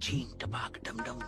चीन टपाक डम डम।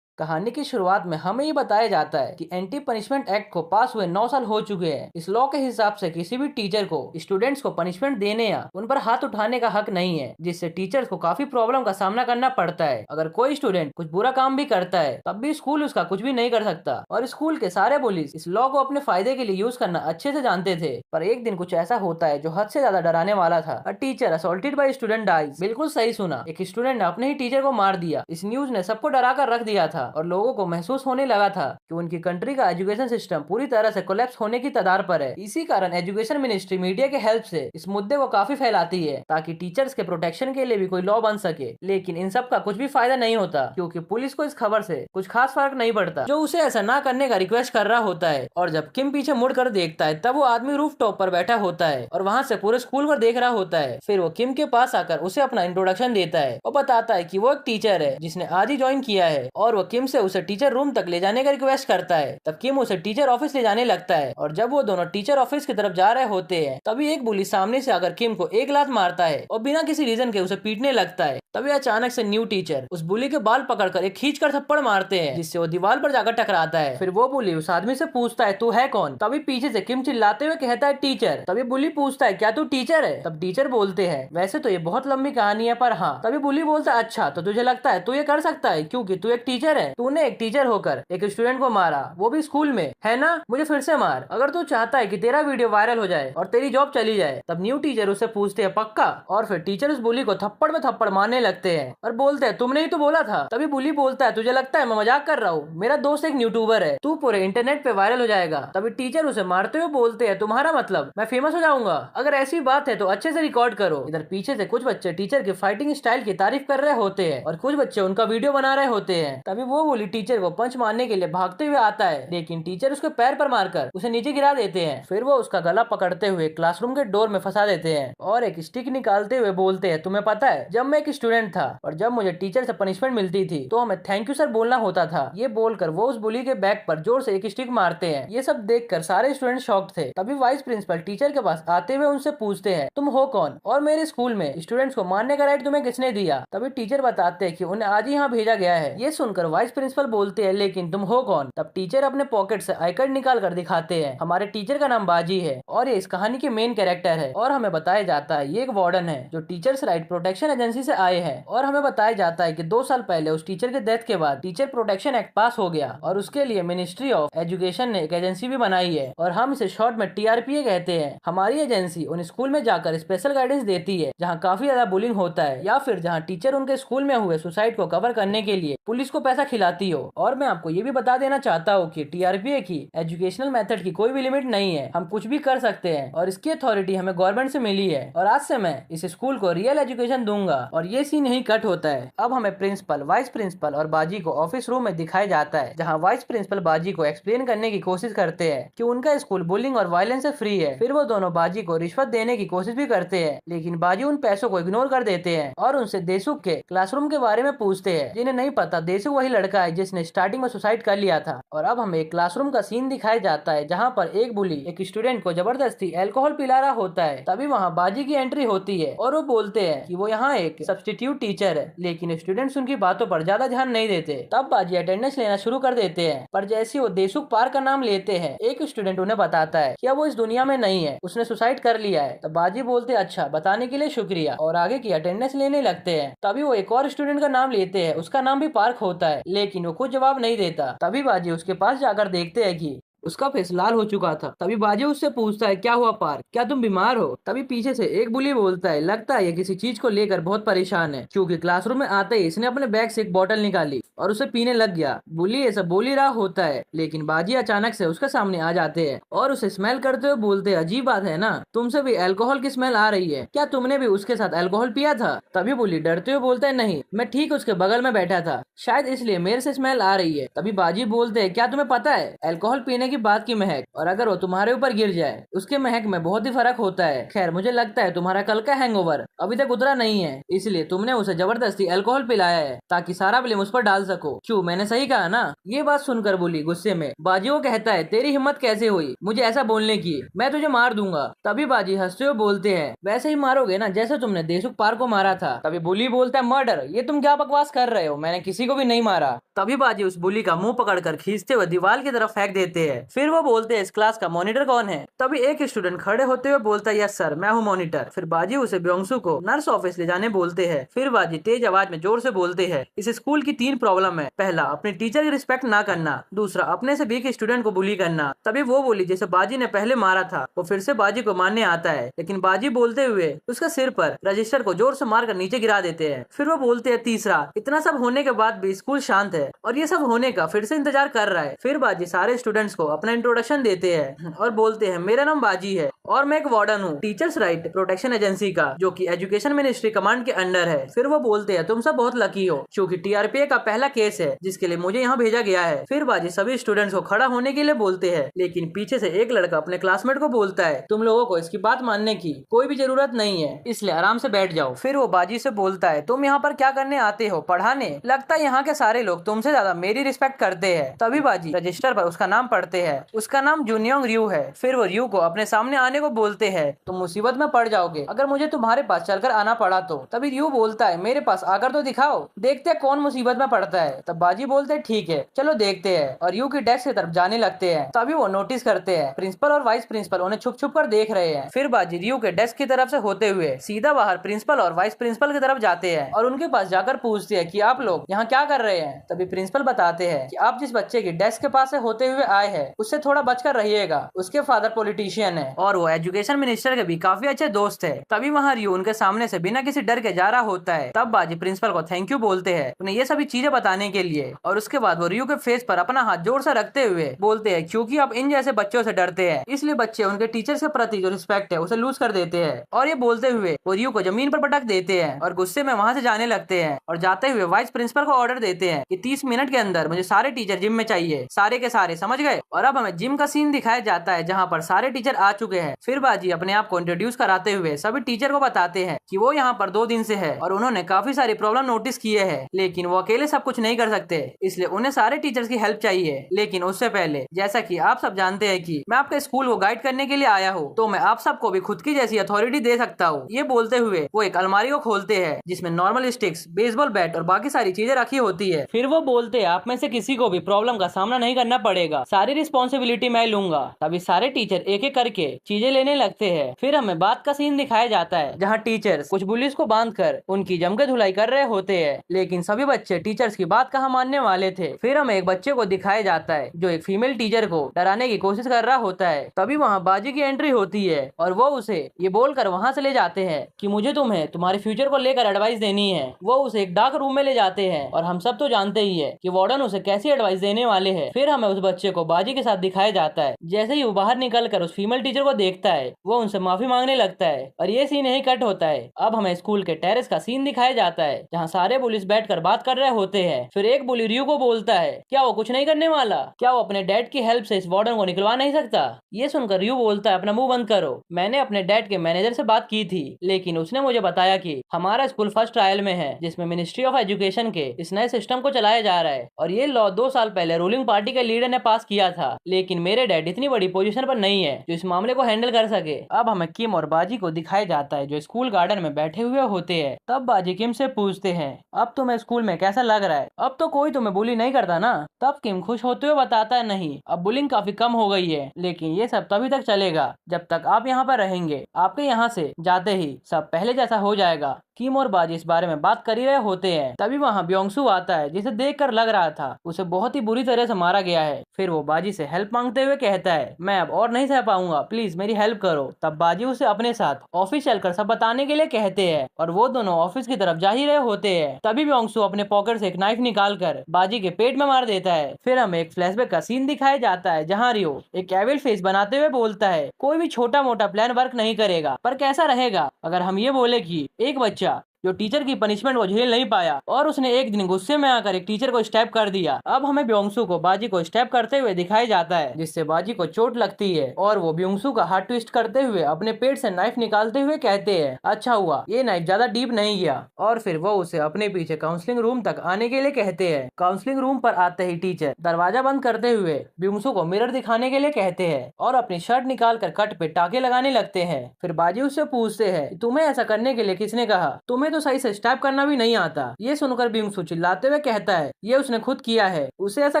कहानी की शुरुआत में हमें ये बताया जाता है कि एंटी पनिशमेंट एक्ट को पास हुए 9 साल हो चुके हैं। इस लॉ के हिसाब से किसी भी टीचर को स्टूडेंट्स को पनिशमेंट देने या उन पर हाथ उठाने का हक नहीं है, जिससे टीचर्स को काफी प्रॉब्लम का सामना करना पड़ता है। अगर कोई स्टूडेंट कुछ बुरा काम भी करता है तब भी स्कूल उसका कुछ भी नहीं कर सकता, और स्कूल के सारे पुलिस इस लॉ को अपने फायदे के लिए यूज करना अच्छे से जानते थे। पर एक दिन कुछ ऐसा होता है जो हद से ज्यादा डराने वाला था। A teacher assaulted by student dies. बिल्कुल सही सुना, एक स्टूडेंट ने अपने ही टीचर को मार दिया। इस न्यूज ने सबको डरा कर रख दिया था और लोगों को महसूस होने लगा था कि उनकी कंट्री का एजुकेशन सिस्टम पूरी तरह से कोलैप्स होने की कगार पर है। इसी कारण एजुकेशन मिनिस्ट्री मीडिया के हेल्प से इस मुद्दे को काफी फैलाती है ताकि टीचर्स के प्रोटेक्शन के लिए भी कोई लॉ बन सके। लेकिन इन सब का कुछ भी फायदा नहीं होता, क्योंकि पुलिस को इस खबर से कुछ खास फर्क नहीं पड़ता, जो उसे ऐसा ना करने का रिक्वेस्ट कर रहा होता है। और जब किम पीछे मुड़कर देखता है तब वो आदमी रूफ टॉप पर बैठा होता है और वहाँ से पूरे स्कूल को देख रहा होता है। फिर वो किम के पास आकर उसे अपना इंट्रोडक्शन देता है और बताता है कि वो एक टीचर है जिसने आज ही ज्वाइन किया है, और वो किम से उसे टीचर रूम तक ले जाने का रिक्वेस्ट करता है। तब किम उसे टीचर ऑफिस ले जाने लगता है, और जब वो दोनों टीचर ऑफिस की तरफ जा रहे होते हैं तभी एक बुली सामने से आकर किम को एक लात मारता है और बिना किसी रीजन के उसे पीटने लगता है। तभी अचानक से न्यू टीचर उस बुली के बाल पकड़कर एक खींच कर थप्पड़ मारते हैं, जिससे वो दीवार पर जाकर टकराता है। फिर वो बुली उस आदमी से पूछता है तू है कौन। तभी पीछे से किम चिल्लाते हुए कहता है टीचर। तभी बुली पूछता है क्या तू टीचर है। तब टीचर बोलते हैं वैसे तो ये बहुत लंबी कहानी है पर हाँ। तभी बुली बोलता है अच्छा तो तुझे लगता है तू ये कर सकता है क्योंकि तू एक टीचर है। तूने एक टीचर होकर एक स्टूडेंट को मारा, वो भी स्कूल में, है ना? मुझे फिर से मार अगर तू चाहता है कि तेरा वीडियो वायरल हो जाए और तेरी जॉब चली जाए। तब न्यू टीचर उसे पूछते हैं पक्का, और फिर टीचर उस बुली को थप्पड़ में थप्पड़ मारने लगते हैं और बोलते हैं तुमने ही तो बोला था। तभी बुली बोलता है तुझे लगता है मैं मजाक कर रहा हूँ, मेरा दोस्त एक यूट्यूबर है, तू पूरे इंटरनेट पे वायरल हो जाएगा। तभी टीचर उसे मारते हुए बोलते हैं तुम्हारा मतलब मैं फेमस हो जाऊंगा? अगर ऐसी बात है तो अच्छे से रिकॉर्ड करो। इधर पीछे से कुछ बच्चे टीचर की फाइटिंग स्टाइल की तारीफ कर रहे होते हैं और कुछ बच्चे उनका वीडियो बना रहे होते हैं। तभी वो बुली टीचर को पंच मारने के लिए भागते हुए आता है, लेकिन टीचर उसके पैर पर मारकर उसे नीचे गिरा देते हैं। फिर वो उसका गला पकड़ते हुए क्लासरूम के डोर में फंसा देते हैं और एक स्टिक निकालते हुए बोलते हैं तुम्हें पता है जब मैं एक स्टूडेंट था और जब मुझे टीचर से पनिशमेंट मिलती थी तो हमें थैंक यू सर बोलना होता था। ये बोलकर वो उस बुली के बैक पर जोर से एक स्टिक मारते हैं। ये सब देखकर सारे स्टूडेंट शॉक्ड थे। तभी वाइस प्रिंसिपल टीचर के पास आते हुए उनसे पूछते हैं तुम हो कौन और मेरे स्कूल में स्टूडेंट्स को मारने का राइट तुम्हें किसने दिया। तभी टीचर बताते हैं कि उन्हें आज ही यहाँ भेजा गया है। ये सुनकर वाइस प्रिंसिपल बोलते हैं लेकिन तुम हो कौन। तब टीचर अपने पॉकेट से आई कार्ड निकाल कर दिखाते हैं। हमारे टीचर का नाम बाजी है और ये इस कहानी के मेन कैरेक्टर है, और हमें बताया जाता है ये एक वार्डन है जो टीचर्स राइट प्रोटेक्शन एजेंसी से आए हैं। और हमें बताया जाता है कि 2 साल पहले उस टीचर के डेथ के बाद टीचर प्रोटेक्शन एक्ट पास हो गया और उसके लिए मिनिस्ट्री ऑफ एजुकेशन ने एक एजेंसी भी बनाई है, और हम इसे शॉर्ट में टीआरपीए कहते हैं। हमारी एजेंसी उन स्कूल में जाकर स्पेशल गाइडेंस देती है जहाँ काफी ज्यादा बुलिंग होता है, या फिर जहाँ टीचर उनके स्कूल में हुए सुसाइड को कवर करने के लिए पुलिस को पैसा खिलाती हो। और मैं आपको ये भी बता देना चाहता हूँ कि टीआरपीए की एजुकेशनल मेथड की कोई भी लिमिट नहीं है, हम कुछ भी कर सकते हैं और इसकी अथॉरिटी हमें गवर्नमेंट से मिली है। और आज से मैं इस स्कूल को रियल एजुकेशन दूंगा। और ये सीन यही कट होता है। अब हमें प्रिंसिपल, वाइस प्रिंसिपल और बाजी को ऑफिस रूम में दिखाया जाता है, जहाँ वाइस प्रिंसिपल बाजी को एक्सप्लेन करने की कोशिश करते हैं कि उनका स्कूल बुलिंग और वायलेंस से फ्री है। फिर वो दोनों बाजी को रिश्वत देने की कोशिश भी करते हैं, लेकिन बाजी उन पैसों को इग्नोर कर देते हैं और उनसे देशुख के क्लासरूम के बारे में पूछते हैं, जिन्हें नहीं पता देशुख वही लड़का है जिसने स्टार्टिंग में सुसाइड कर लिया था। और अब हमें एक क्लासरूम का सीन दिखाया जाता है जहाँ पर एक बुली एक स्टूडेंट को जबरदस्ती अल्कोहल पिला रहा होता है। तभी वहाँ बाजी की एंट्री होती है और वो बोलते हैं कि वो यहाँ एक सब्स्टिट्यूट टीचर है, लेकिन स्टूडेंट्स उनकी बातों पर ज्यादा ध्यान नहीं देते। तब बाजी अटेंडेंस लेना शुरू कर देते हैं, पर जैसे वो देशुख पार का नाम लेते हैं एक स्टूडेंट उन्हें बताता है कि अब वो इस दुनिया में नहीं है, उसने सुसाइड कर लिया है। तब बाजी बोलते हैं अच्छा बताने के लिए शुक्रिया, और आगे की अटेंडेंस लेने लगते हैं। तभी वो एक और स्टूडेंट का नाम लेते हैं, उसका नाम भी पार्क होता है, लेकिन वो कुछ जवाब नहीं देता। तभी बाजी उसके पास जाकर देखते हैं कि उसका फेस लाल हो चुका था। तभी बाजी उससे पूछता है क्या हुआ पार्क, क्या तुम बीमार हो? तभी पीछे से एक बुली बोलता है लगता है ये किसी चीज को लेकर बहुत परेशान है, क्योंकि क्लासरूम में आते ही इसने अपने बैग से एक बोतल निकाली और उसे पीने लग गया। बुली ये सब बोल ही रहा होता है, लेकिन बाजी अचानक से उसके सामने आ जाते हैं और उसे स्मेल करते हुए बोलते हैं अजीब बात है ना, तुमसे भी अल्कोहल की स्मेल आ रही है, क्या तुमने भी उसके साथ अल्कोहल पिया था? तभी बुली डरते हुए बोलते हैं नहीं, मैं ठीक उसके बगल में बैठा था, शायद इसलिए मेरे से स्मेल आ रही है। तभी बाजी बोलते हैं क्या तुम्हें पता है अल्कोहल पीने की बात की महक और अगर वो तुम्हारे ऊपर गिर जाए उसके महक में बहुत ही फर्क होता है। खैर मुझे लगता है तुम्हारा कल का हैंगओवर अभी तक उतरा नहीं है, इसलिए तुमने उसे जबरदस्ती अल्कोहल पिलाया है ताकि सारा ब्लेम उस पर डाल संभाल सको। क्यों, मैंने सही कहा ना? ये बात सुनकर बोली गुस्से में। बाजी को कहता है, तेरी हिम्मत कैसे हुई मुझे ऐसा बोलने की, मैं तुझे मार दूंगा। तभी बाजी हंसते हुए बोलते हैं, वैसे ही मारोगे ना जैसे तुमने देशुख पार को मारा था। तभी बुली बोलता है, मर्डर? ये तुम क्या बकवास कर रहे हो, मैंने किसी को भी नहीं मारा। तभी बाजी उस बुली का मुंह पकड़कर खींचते हुए दीवार की तरफ फेंक देते हैं। फिर वो बोलते हैं, इस क्लास का मॉनिटर कौन है? तभी एक स्टूडेंट खड़े होते हुए बोलता है, यस सर, मैं हूँ मॉनिटर। फिर बाजी उसे ब्योंगसू को नर्स ऑफिस ले जाने बोलते हैं। फिर बाजी तेज आवाज में जोर से बोलते हैं, इस स्कूल की 3 प्रॉब्लम है। पहला, अपने टीचर की रिस्पेक्ट ना करना। दूसरा, अपने से वीक स्टूडेंट को बुली करना। तभी वो बोली जिसे बाजी ने पहले मारा था वो फिर से बाजी को मारने आता है, लेकिन बाजी बोलते हुए उसका सिर पर रजिस्टर को जोर से मारकर नीचे गिरा देते हैं। फिर वो बोलते हैं, तीसरा, इतना सब होने के बाद भी स्कूल शांत है और ये सब होने का फिर से इंतजार कर रहा है। फिर बाजी सारे स्टूडेंट्स को अपना इंट्रोडक्शन देते हैं और बोलते हैं, मेरा नाम बाजी है और मैं एक वार्डन हूँ टीचर्स राइट प्रोटेक्शन एजेंसी का, जो कि एजुकेशन मिनिस्ट्री कमांड के अंडर है। फिर वो बोलते हैं, तुम सब बहुत लकी हो क्योंकि टीआरपीए का पहला केस है जिसके लिए मुझे यहाँ भेजा गया है। फिर बाजी सभी स्टूडेंट्स को खड़ा होने के लिए बोलते हैं, लेकिन पीछे से एक लड़का अपने क्लासमेट को बोलता है, तुम लोगों को इसकी बात मानने की कोई भी जरूरत नहीं है, इसलिए आराम से बैठ जाओ। फिर वो बाजी से बोलता है, तुम यहाँ पर क्या करने आते हो? पढ़ाने? लगता है यहाँ के सारे लोग तुमसे ज्यादा मेरी रिस्पेक्ट करते हैं। तभी बाजी रजिस्टर पर उसका नाम पढ़ते हैं। उसका नाम जुनियोंग रियू है। फिर वो रियू को अपने सामने आने को बोलते हैं, तुम मुसीबत में पड़ जाओगे अगर मुझे तुम्हारे पास चलकर आना पड़ा तो। तभी रियू बोलता है, मेरे पास आकर तो दिखाओ, देखते हैं कौन मुसीबत में पड़ता है। तब बाजी बोलते हैं, ठीक है चलो देखते हैं, और रियू की डेस्क की तरफ जाने लगते हैं। तभी वो नोटिस करते हैं प्रिंसिपल और वाइस प्रिंसिपल उन्हें छुप छुप कर देख रहे हैं। फिर बाजी रियू के डेस्क की तरफ से होते हुए सीधा बाहर प्रिंसिपल और वाइस प्रिंसिपल की तरफ जाते हैं और उनके पास जाकर पूछते हैं कि आप लोग यहाँ क्या कर रहे हैं। तभी प्रिंसिपल बताते हैं कि आप जिस बच्चे की डेस्क के पास से होते हुए आए हैं उससे थोड़ा बचकर रहिएगा, उसके फादर पॉलिटिशियन है और वो एजुकेशन मिनिस्टर के भी काफी अच्छे दोस्त है। तभी वहाँ रियू उनके सामने से बिना किसी डर के जा रहा होता है। तब बाजी प्रिंसिपल को थैंक यू बोलते हैं उन्हें ये सभी चीजें बताने के लिए, और उसके बाद वो रियू के फेस पर अपना हाथ जोर से रखते हुए बोलते हैं, क्योंकि आप इन जैसे बच्चों से डरते हैं इसलिए बच्चे उनके टीचर्स के प्रति जो रिस्पेक्ट है उसे लूज कर देते हैं। और ये बोलते हुए वो रियू को जमीन पर पटक देते हैं और गुस्से में वहाँ से जाने लगते हैं और जाते हुए वाइस प्रिंसिपल को ऑर्डर देते हैं कि 30 मिनट के अंदर मुझे सारे टीचर जिम में चाहिए, सारे के सारे, समझ गए? और अब हमें जिम का सीन दिखाया जाता है जहाँ पर सारे टीचर आ चुके हैं। फिर बाजी अपने आप को इंट्रोड्यूस कराते हुए सभी टीचर को बताते हैं कि वो यहाँ पर 2 दिन से है और उन्होंने काफी सारी प्रॉब्लम नोटिस किए हैं, लेकिन वो अकेले सब कुछ नहीं कर सकते, इसलिए उन्हें सारे टीचर्स की हेल्प चाहिए। लेकिन उससे पहले जैसा कि आप सब जानते हैं कि मैं आपके स्कूल को गाइड करने के लिए आया हूँ, तो मैं आप सबको भी खुद की जैसी अथॉरिटी दे सकता हूँ। ये बोलते हुए वो एक अलमारी को खोलते हैं जिसमें नॉर्मल स्टिक्स, बेसबॉल बैट और बाकी सारी चीजें रखी होती है। फिर वो बोलते हैं, आप में से किसी को भी प्रॉब्लम का सामना नहीं करना पड़ेगा, सारी रिस्पॉन्सिबिलिटी मैं लूंगा। तभी सारे टीचर एक एक करके चीजें लेने लगते हैं। फिर हमें बात का सीन दिखाया जाता है जहाँ टीचर्स कुछ बुलिस को बांधकर उनकी जमकर धुलाई कर रहे होते हैं, लेकिन सभी बच्चे टीचर्स की बात कहाँ मानने वाले थे। फिर हमें एक बच्चे को दिखाया जाता है जो एक फीमेल टीचर को डराने की कोशिश कर रहा होता है। तभी वहाँ बाजी की एंट्री होती है और वो उसे ये बोलकर वहाँ से ले जाते हैं कि मुझे तुम्हें तुम्हारे फ्यूचर को लेकर एडवाइस देनी है। वो उसे एक डार्क रूम में ले जाते हैं और हम सब तो जानते ही है कि वार्डन उसे कैसी एडवाइस देने वाले हैं। फिर हमें उस बच्चे को बाजी के साथ दिखाया जाता है। जैसे ही वो बाहर निकल कर उस फीमेल टीचर को देखता है वो उनसे माफी मांगने लगता है और ये सीन यही कट होता है। अब हमें स्कूल के टेरेस का सीन दिखाया जाता है जहाँ सारे पुलिस बैठकर बात कर रहे होते हैं। फिर एक बुली रियू को बोलता है, क्या वो कुछ नहीं करने वाला? क्या वो अपने डैड की हेल्प से इस वार्डन को निकलवा नहीं सकता? ये सुनकर रियू बोलता है, अपना मुंह बंद करो, मैंने अपने डैड के मैनेजर से बात की थी, लेकिन उसने मुझे बताया कि हमारा स्कूल फर्स्ट ट्रायल में है जिसमें मिनिस्ट्री ऑफ एजुकेशन के इस नए सिस्टम को चलाया जा रहा है और ये लॉ 2 साल पहले रूलिंग पार्टी के लीडर ने पास किया था, लेकिन मेरे डैड इतनी बड़ी पोजीशन पर नहीं है जो इस मामले को हैंडल कर सके। अब हमें किम और बाजी को दिखाया जाता है जो स्कूल गार्डन में बैठे हुए होते हैं। तब बाजी किम से पूछते हैं, अब तुम्हें स्कूल में कैसा लग रहा है? अब तो कोई तुम्हें बुली नहीं करता ना? तब किम खुश होते हुए बताता है, नहीं, अब बुलिंग काफी कम हो गई है, लेकिन ये सब तभी तक चलेगा जब तक आप यहाँ पर रहेंगे। आपके यहाँ से जाते ही सब पहले जैसा हो जाएगा। किम और बाजी इस बारे में बात कर ही रहे होते हैं। तभी वहाँ ब्योंगसू आता है जिसे देखकर लग रहा था उसे बहुत ही बुरी तरह से मारा गया है। फिर वो बाजी से हेल्प मांगते हुए कहता है, मैं अब और नहीं सह पाऊंगा, प्लीज मेरी हेल्प करो। तब बाजी उसे अपने साथ ऑफिस चलकर सब बताने के लिए कहते हैं और वो दोनों ऑफिस की तरफ जा ही रहे होते हैं। तभी ब्योंगसू अपने पॉकेट से एक नाइफ निकाल कर बाजी के पेट में मार देता है। फिर हमें एक फ्लैशबैक का सीन दिखाया जाता है जहाँ रियो एक एविल फेस बनाते हुए बोलता है, कोई भी छोटा मोटा प्लान वर्क नहीं करेगा, पर कैसा रहेगा अगर हम ये बोले कि एक बच्चा जो टीचर की पनिशमेंट को झेल नहीं पाया और उसने एक दिन गुस्से में आकर एक टीचर को स्टैप कर दिया। अब हमें ब्योंगसू को बाजी को स्टैप करते हुए दिखाया जाता है, जिससे बाजी को चोट लगती है और वो ब्योंगसू का हाथ ट्विस्ट करते हुए अपने पेट से नाइफ निकालते हुए कहते हैं, अच्छा हुआ ये नाइफ ज्यादा डीप नहीं गया। और फिर वो उसे अपने पीछे काउंसलिंग रूम तक आने के लिए कहते हैं। काउंसलिंग रूम पर आते ही टीचर दरवाजा बंद करते हुए ब्योंगसू को मिरर दिखाने के लिए कहते हैं और अपनी शर्ट निकाल कर कट पे टाके लगाने लगते हैं। फिर बाजी उससे पूछते हैं, तुम्हें ऐसा करने के लिए किसने कहा, तुम्हें तो सही से स्टैप करना भी नहीं आता। ये सुनकर ब्योंगसू चिल्लाते हुए कहता है, ये उसने खुद किया है, उसे ऐसा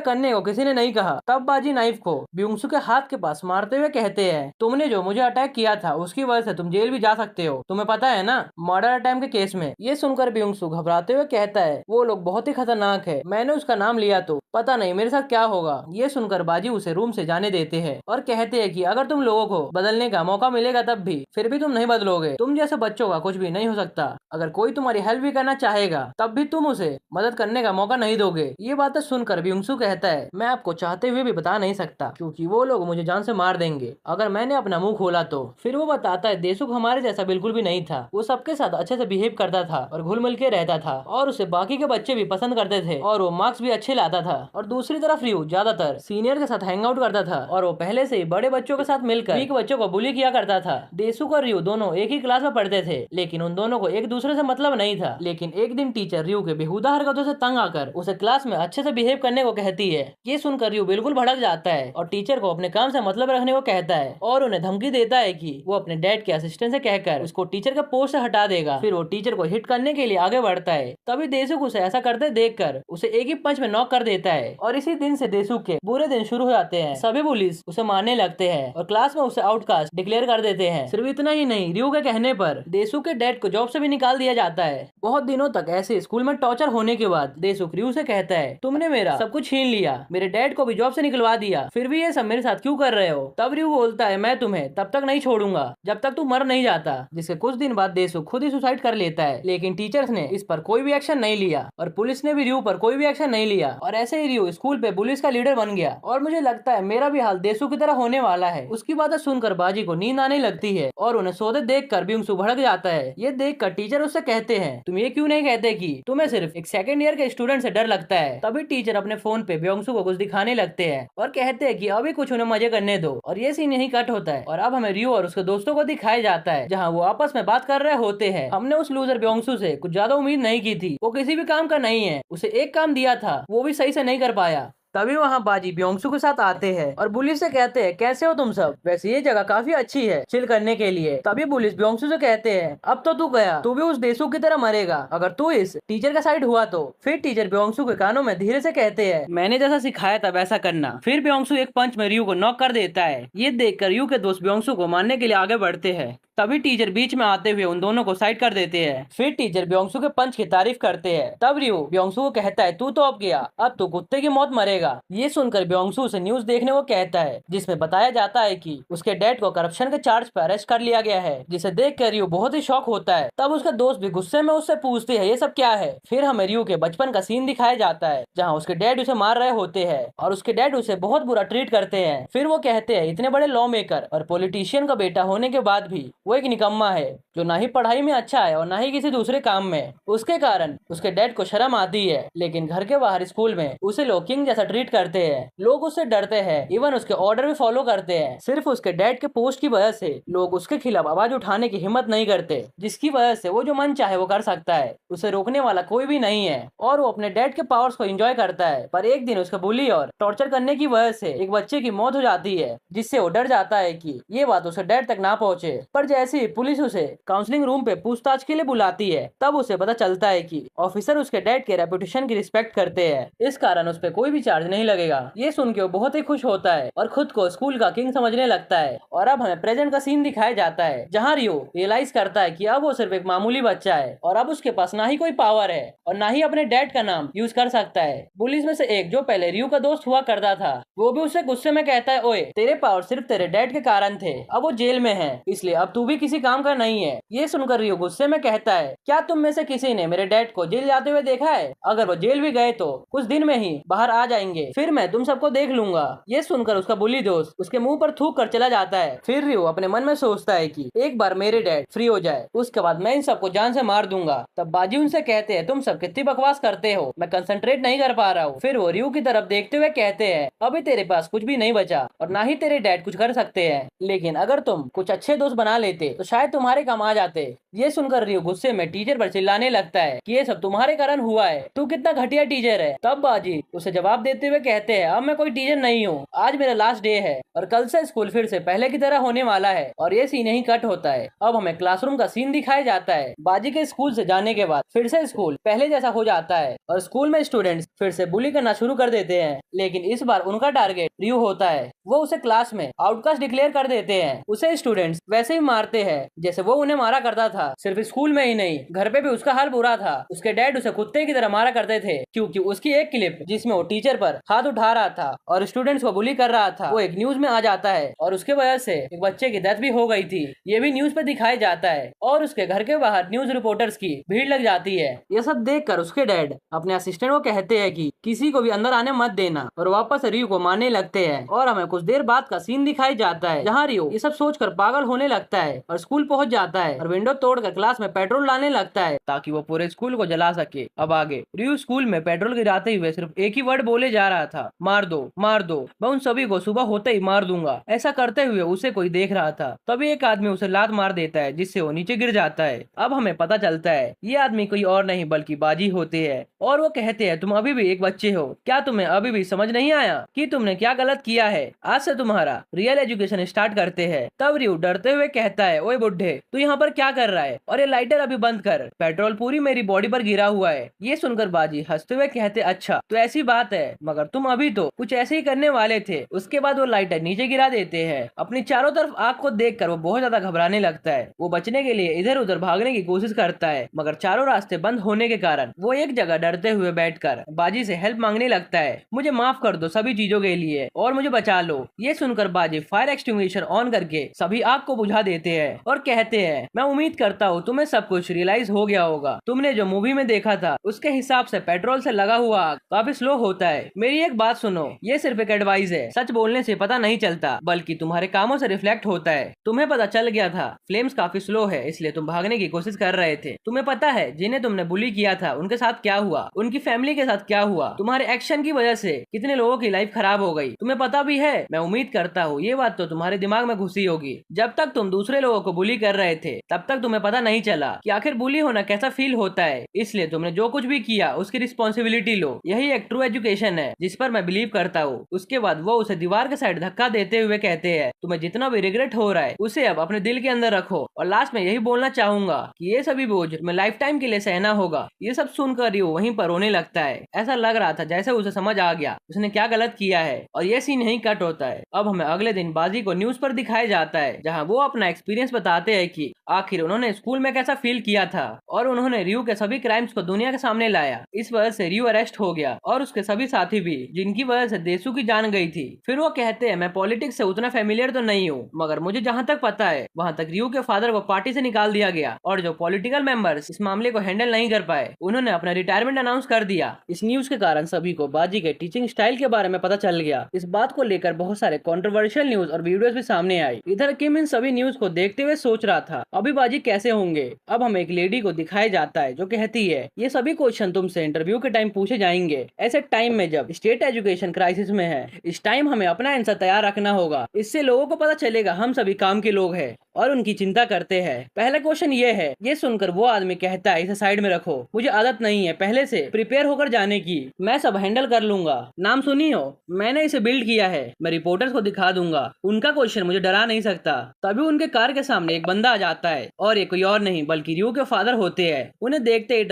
करने को किसी ने नहीं कहा। तब बाजी नाइफ को ब्योंगसू के हाथ के पास मारते हुए कहते हैं, तुमने जो मुझे अटैक किया था उसकी वजह से तुम जेल भी जा सकते हो, तुम्हें पता है ना, मर्डर अटेम्प्ट के केस में। ये सुनकर ब्योंगसू घबराते हुए कहता है, वो लोग बहुत ही खतरनाक है, मैंने उसका नाम लिया तो पता नहीं मेरे साथ क्या होगा। ये सुनकर बाजी उसे रूम से जाने देते हैं और कहते हैं कि अगर तुम लोगों को बदलने का मौका मिलेगा तब भी फिर भी तुम नहीं बदलोगे, तुम जैसे बच्चों का कुछ भी नहीं हो सकता। अगर कोई तुम्हारी हेल्प भी करना चाहेगा तब भी तुम उसे मदद करने का मौका नहीं दोगे। ये बातें सुनकर ब्योंगसू कहता है, मैं आपको चाहते हुए भी बता नहीं सकता क्योंकि वो लोग मुझे जान से मार देंगे अगर मैंने अपना मुंह खोला तो। फिर वो बताता है, देसुख हमारे जैसा बिल्कुल भी नहीं था, वो सबके साथ अच्छे से बिहेव करता था और घुल मिल के रहता था और उसे बाकी के बच्चे भी पसंद करते थे और वो मार्क्स भी अच्छे लाता था। और दूसरी तरफ रियू ज्यादातर सीनियर के साथ हैंग आउट करता था और वो पहले से ही बड़े बच्चों के साथ मिलकर वीक बच्चों को बुली किया करता था। देसुख और रियू दोनों एक ही क्लास में पढ़ते थे लेकिन उन दोनों को एक दूसरे से मतलब नहीं था। लेकिन एक दिन टीचर रियू के बेहुदा हरकतों से तंग आकर उसे क्लास में अच्छे से बिहेव करने को कहती है। ये सुनकर रियू बिल्कुल भड़क जाता है और टीचर को अपने काम से मतलब रखने को कहता है और उन्हें धमकी देता है कि वो अपने डैड के असिस्टेंट से कहकर उसको टीचर के पोस्ट से हटा देगा। फिर वो टीचर को हिट करने के लिए आगे बढ़ता है। तभी देसुख उसे ऐसा करते देखकर उसे एक ही पंच में नॉक कर देता है और इसी दिन से देसुख के बुरे दिन शुरू हो जाते हैं। सभी पुलिस उसे मारने लगते हैं और क्लास में उसे आउटकास्ट डिक्लेयर कर देते हैं। सिर्फ इतना ही नहीं, रियू के कहने पर देसुख के डैड को जॉब से भी निकाल दिया जाता है। बहुत दिनों तक ऐसे स्कूल में टॉर्चर होने के बाद देसुख रियू से कहता है, तुमने मेरा सब कुछ छीन लिया, मेरे डैड को भी जॉब से निकलवा दिया, फिर भी ये सब मेरे साथ क्यों कर रहे हो। तब रियू बोलता है, मैं तुम्हें तब तक नहीं छोड़ूंगा जब तक तू मर नहीं जाता। जिसके कुछ दिन बाद देसुख खुद ही सुसाइड कर लेता है। लेकिन टीचर्स ने इस पर कोई भी एक्शन नहीं लिया और पुलिस ने भी रियू पर कोई भी एक्शन नहीं लिया और ऐसे ही रियू स्कूल पे पुलिस का लीडर बन गया। और मुझे लगता है मेरा भी हाल देसुख की तरह होने वाला है। उसकी बातें सुनकर बाजी को नींद आने लगती है और उन्हें सोते देख कर ब्योंगसू भड़क जाता है। ये देख कर टीचर उससे कहते हैं, तुम ये क्यों नहीं कहते कि तुम्हें सिर्फ एक सेकंड ईयर के स्टूडेंट से डर लगता है। तभी टीचर अपने फोन पे ब्योंगसू को कुछ दिखाने लगते हैं और कहते हैं कि अभी कुछ उन्हें मजे करने दो। और ये सीन यही कट होता है और अब हमें रियू और उसके दोस्तों को दिखाया जाता है जहाँ वो आपस में बात कर रहे होते हैं। हमने उस लूजर ब्योंगसू से कुछ ज्यादा उम्मीद नहीं की थी, वो किसी भी काम का नहीं है, उसे एक काम दिया था वो भी सही से नहीं कर पाया। तभी वहाँ बाजी ब्योंगसू के साथ आते हैं और पुलिस से कहते हैं, कैसे हो तुम सब, वैसे ये जगह काफी अच्छी है चिल करने के लिए। तभी पुलिस ब्योंगसू से कहते हैं, अब तो तू गया, तू भी उस देसुख की तरह मरेगा अगर तू इस टीचर का साइड हुआ तो। फिर टीचर ब्योंगसू के कानों में धीरे से कहते हैं, मैंने जैसा सिखाया था वैसा करना। फिर ब्योंगसू एक पंच में रियू को नॉक कर देता है। ये देखकर रियू के दोस्त ब्योंगसू को मारने के लिए आगे बढ़ते हैं। तभी टीचर बीच में आते हुए उन दोनों को साइड कर देते हैं। फिर टीचर ब्योंगसू के पंच की तारीफ करते हैं। तब रियू ब्योंगसू को कहता है, तू तो अब गया, अब तो कुत्ते की मौत मरेगा। ये सुनकर ब्योंगसू उसे न्यूज देखने को कहता है जिसमें बताया जाता है कि उसके डैड को करप्शन के चार्ज पर अरेस्ट कर लिया गया है, जिसे देखकर रियू बहुत ही शॉक होता है। तब उसके दोस्त भी गुस्से में उससे पूछते हैं, ये सब क्या है। फिर हमें रियू के बचपन का सीन दिखाया जाता है जहाँ उसके डैड उसे मार रहे होते हैं और उसके डैड उसे बहुत बुरा ट्रीट करते हैं। फिर वो कहते हैं, इतने बड़े लॉ मेकर और पॉलिटिशियन का बेटा होने के बाद भी वो एक निकम्मा है जो ना ही पढ़ाई में अच्छा है और ना ही किसी दूसरे काम में। उसके कारण उसके डैड को शर्म आती है, लेकिन घर के बाहर स्कूल में उसे लोग किंग जैसा ट्रीट करते हैं। लोग उससे डरते हैं, इवन उसके ऑर्डर भी फॉलो करते हैं। सिर्फ उसके डैड के पोस्ट की वजह से लोग उसके खिलाफ आवाज उठाने की हिम्मत नहीं करते, जिसकी वजह से वो जो मन चाहे वो कर सकता है, उसे रोकने वाला कोई भी नहीं है और वो अपने डैड के पावर्स को एंजॉय करता है। पर एक दिन उसके बुली और टॉर्चर करने की वजह से एक बच्चे की मौत हो जाती है, जिससे वो डर जाता है कि ये बात उसके डैड तक ना पहुंचे। पर जैसे ही पुलिस उसे काउंसलिंग रूम पे पूछताछ के लिए बुलाती है, तब उसे पता चलता है कि ऑफिसर उसके डैड के रेपुटेशन की रिस्पेक्ट करते हैं, इस कारण उस पर कोई भी चार्ज नहीं लगेगा। ये सुन के वो बहुत ही खुश होता है और खुद को स्कूल का किंग समझने लगता है। और अब हमें प्रेजेंट का सीन दिखाया जाता है जहाँ रियो रियलाइज करता है कि अब वो सिर्फ एक मामूली बच्चा है और अब उसके पास ना ही कोई पावर है और ना ही अपने डैड का नाम यूज कर सकता है। पुलिस में से एक जो पहले रियो का दोस्त हुआ करता था, वो भी उसे गुस्से में कहता है, ओए तेरे पावर सिर्फ तेरे डैड के कारण थे, अब वो जेल में है, इसलिए अब तू तू भी किसी काम का नहीं है। ये सुनकर रियो गुस्से में कहता है, क्या तुम में से किसी ने मेरे डैड को जेल जाते हुए देखा है? अगर वो जेल भी गए तो कुछ दिन में ही बाहर आ जाएंगे, फिर मैं तुम सबको देख लूंगा। ये सुनकर उसका बुली दोस्त उसके मुंह पर थूक कर चला जाता है। फिर रियो अपने मन में सोचता है कि एक बार मेरे डैड फ्री हो जाए, उसके बाद मैं इन सबको जान से मार दूंगा। तब बाजी उनसे कहते हैं, तुम सब कितनी बकवास करते हो, मैं कंसंट्रेट नहीं कर पा रहा हूँ। फिर वो रियो की तरफ देखते हुए कहते हैं, अभी तेरे पास कुछ भी नहीं बचा और ना ही तेरे डैड कुछ कर सकते हैं, लेकिन अगर तुम कुछ अच्छे दोस्त बना लेते तो शायद तुम्हारे काम आ जाते। ये सुनकर रियो गुस्से में टीचर पर चिल्लाने लगता है कि ये सब तुम्हारे कारण हुआ है, तू कितना घटिया टीचर है। तब बाजी उसे जवाब देते हुए कहते हैं, अब मैं कोई टीचर नहीं हूँ, आज मेरा लास्ट डे है और कल से स्कूल फिर से पहले की तरह होने वाला है। और ये सीन यहीं कट होता है। अब हमें क्लासरूम का सीन दिखाया जाता है। बाजी के स्कूल से जाने के बाद फिर से स्कूल पहले जैसा हो जाता है और स्कूल में स्टूडेंट्स फिर से बुली करना शुरू कर देते हैं, लेकिन इस बार उनका टारगेट रियो होता है। वो उसे क्लास में आउटकास्ट डिक्लेयर कर देते हैं। उसे स्टूडेंट्स वैसे ही मारते हैं जैसे वो उन्हें मारा करता था। सिर्फ स्कूल में ही नहीं, घर पे भी उसका हाल बुरा था। उसके डैड उसे कुत्ते की तरह मारा करते थे, क्योंकि उसकी एक क्लिप जिसमें वो टीचर पर हाथ उठा रहा था और स्टूडेंट्स को बुली कर रहा था, वो एक न्यूज में आ जाता है और उसके वजह से एक बच्चे की डेथ भी हो गई थी। ये भी न्यूज पे दिखाया जाता है और उसके घर के बाहर न्यूज रिपोर्टर्स की भीड़ लग जाती है। ये सब देखकर उसके डैड अपने असिस्टेंट को कहते हैं कि किसी को भी अंदर आने मत देना और वापस रियो को मारने लगते हैं। और हमें कुछ देर बाद का सीन दिखाया जाता है जहाँ रियो ये सब सोचकर पागल होने लगता है और स्कूल पहुंच जाता है और विंडो तोड़कर क्लास में पेट्रोल लाने लगता है ताकि वो पूरे स्कूल को जला सके। अब आगे रियो स्कूल में पेट्रोल गिराते हुए सिर्फ एक ही वर्ड बोले जा रहा था, मार दो, मार दो, मैं उन सभी को सुबह होते ही मार दूंगा। ऐसा करते हुए उसे कोई देख रहा था। तभी एक आदमी उसे लात मार देता है जिससे वो नीचे गिर जाता है। अब हमें पता चलता है ये आदमी कोई और नहीं बल्कि बाजी होते हैं और वो कहते हैं, तुम अभी भी एक बच्चे हो, क्या तुम्हें अभी भी समझ नहीं आया कि तुमने क्या गलत किया है? आज से तुम्हारा रियल एजुकेशन स्टार्ट करते हैं। तब रियो डरते हुए कहता है, ओए बुड्ढे, तू यहाँ पर क्या कर रहा है? और ये लाइटर अभी बंद कर, पेट्रोल पूरी मेरी बॉडी पर गिरा हुआ है। ये सुनकर बाजी हंसते हुए कहते, अच्छा तो ऐसी बात है, मगर तुम अभी तो कुछ ऐसे ही करने वाले थे। उसके बाद वो लाइटर नीचे गिरा देते हैं। अपनी चारों तरफ आग को देखकर वो बहुत ज्यादा घबराने लगता है। वो बचने के लिए इधर उधर भागने की कोशिश करता है, मगर चारों रास्ते बंद होने के कारण वो एक जगह डरते हुए बैठकर बाजी से हेल्प मांगने लगता है। मुझे माफ कर दो सभी चीजों के लिए और मुझे बचा लो। ये सुनकर बाजी फायर एक्सटिंग्विशर ऑन करके सभी आग को बुझा देते हैं और कहते हैं, मैं उम्मीद करता हूँ तुम्हें सब कुछ रियलाइज हो गया होगा। तुमने जो मूवी में देखा था उसके हिसाब से पेट्रोल से लगा हुआ आग काफी स्लो होता है। मेरी एक बात सुनो, ये सिर्फ एक एडवाइस है। सच बोलने से पता नहीं चलता बल्कि तुम्हारे कामों से रिफ्लेक्ट होता है। तुम्हें पता चल गया था फ्लेम्स काफी स्लो है, इसलिए तुम भागने की कोशिश कर रहे थे। तुम्हें पता है जिन्हें तुमने बुली किया था उनके साथ क्या हुआ, उनकी फैमिली के साथ क्या हुआ, तुम्हारे एक्शन की वजह से कितने लोगों की लाइफ खराब हो गई, तुम्हें पता भी है। मैं उम्मीद करता हूँ ये बात तो तुम्हारे दिमाग में घुसी होगी। जब तक तुम दूसरे लोगों को बुली कर रहे थे तब तक तुम्हें पता नहीं चला कि आखिर बुली होना कैसा फील होता है, इसलिए तुमने जो कुछ भी किया उसकी रिस्पॉन्सिबिलिटी लो। यही एक ट्रू एजुकेशन है जिस पर मैं बिलीव करता हूँ। उसके बाद वो उसे दीवार के साइड धक्का देते हुए कहते हैं, तुम्हें जितना भी रिग्रेट हो रहा है उसे अब अपने दिल के अंदर रखो। और लास्ट में यही बोलना चाहूंगा कि ये सभी बोझ तुम्हें लाइफ टाइम के लिए सहना होगा। ये सब सुनकर रियो वहीं पर रोने लगता है। ऐसा लग रहा था जैसे उसे समझ आ गया उसने क्या गलत किया है। और ये सीन यहीं कट होता है। अब हमें अगले दिन बाजी को न्यूज पर दिखाया जाता है जहाँ वो अपना एक्सपीरियंस बताते हैं कि आखिर उन्होंने स्कूल में कैसा फील किया था और उन्होंने रियो के सभी क्राइम्स को दुनिया के सामने लाया। इस वजह से रियो अरेस्ट हो गया और उसके सभी साथी भी, जिनकी वजह से देसू की जान गई थी। फिर वो कहते हैं, मैं पॉलिटिक्स से उतना फेमिलियर तो नहीं हूँ, मगर मुझे जहाँ तक पता है वहाँ तक रियो के फादर को पार्टी से निकाल दिया गया और जो पॉलिटिकल मेंबर्स इस मामले को हैंडल नहीं कर पाए उन्होंने अपना रिटायरमेंट अनाउंस कर दिया। इस न्यूज के कारण सभी को बाजी के टीचिंग स्टाइल के बारे में पता चल गया। इस बात को लेकर बहुत सारे कंट्रोवर्शियल न्यूज और वीडियोस भी सामने आई। इधर किम इन सभी न्यूज को देखते हुए सोच रहा था अभी बाजी कैसे होंगे। अब हमें एक लेडी को दिखाया जाता है जो कहती है, ये सभी क्वेश्चन तुमसे इंटरव्यू के टाइम पूछे जाएंगे। ऐसे टाइम में जब स्टेट एजुकेशन क्राइसिस में है, इस टाइम हमें अपना आंसर तैयार रखना होगा। इससे लोगों को पता चलेगा हम सभी काम के लोग हैं और उनकी चिंता करते हैं। पहला क्वेश्चन ये है। ये सुनकर वो आदमी कहता है, इसे साइड में रखो, मुझे आदत नहीं है पहले से प्रिपेयर होकर जाने की, मैं सब हैंडल कर लूंगा। नाम सुनी हो, मैंने इसे बिल्ड किया है, मैं रिपोर्टर्स को दिखा दूंगा, उनका क्वेश्चन मुझे डरा नहीं सकता। तभी उनके कार के सामने एक बंदा आ जाता है और ये कोई और नहीं बल्कि रियो के फादर होते हैं। उन्हें देखते ही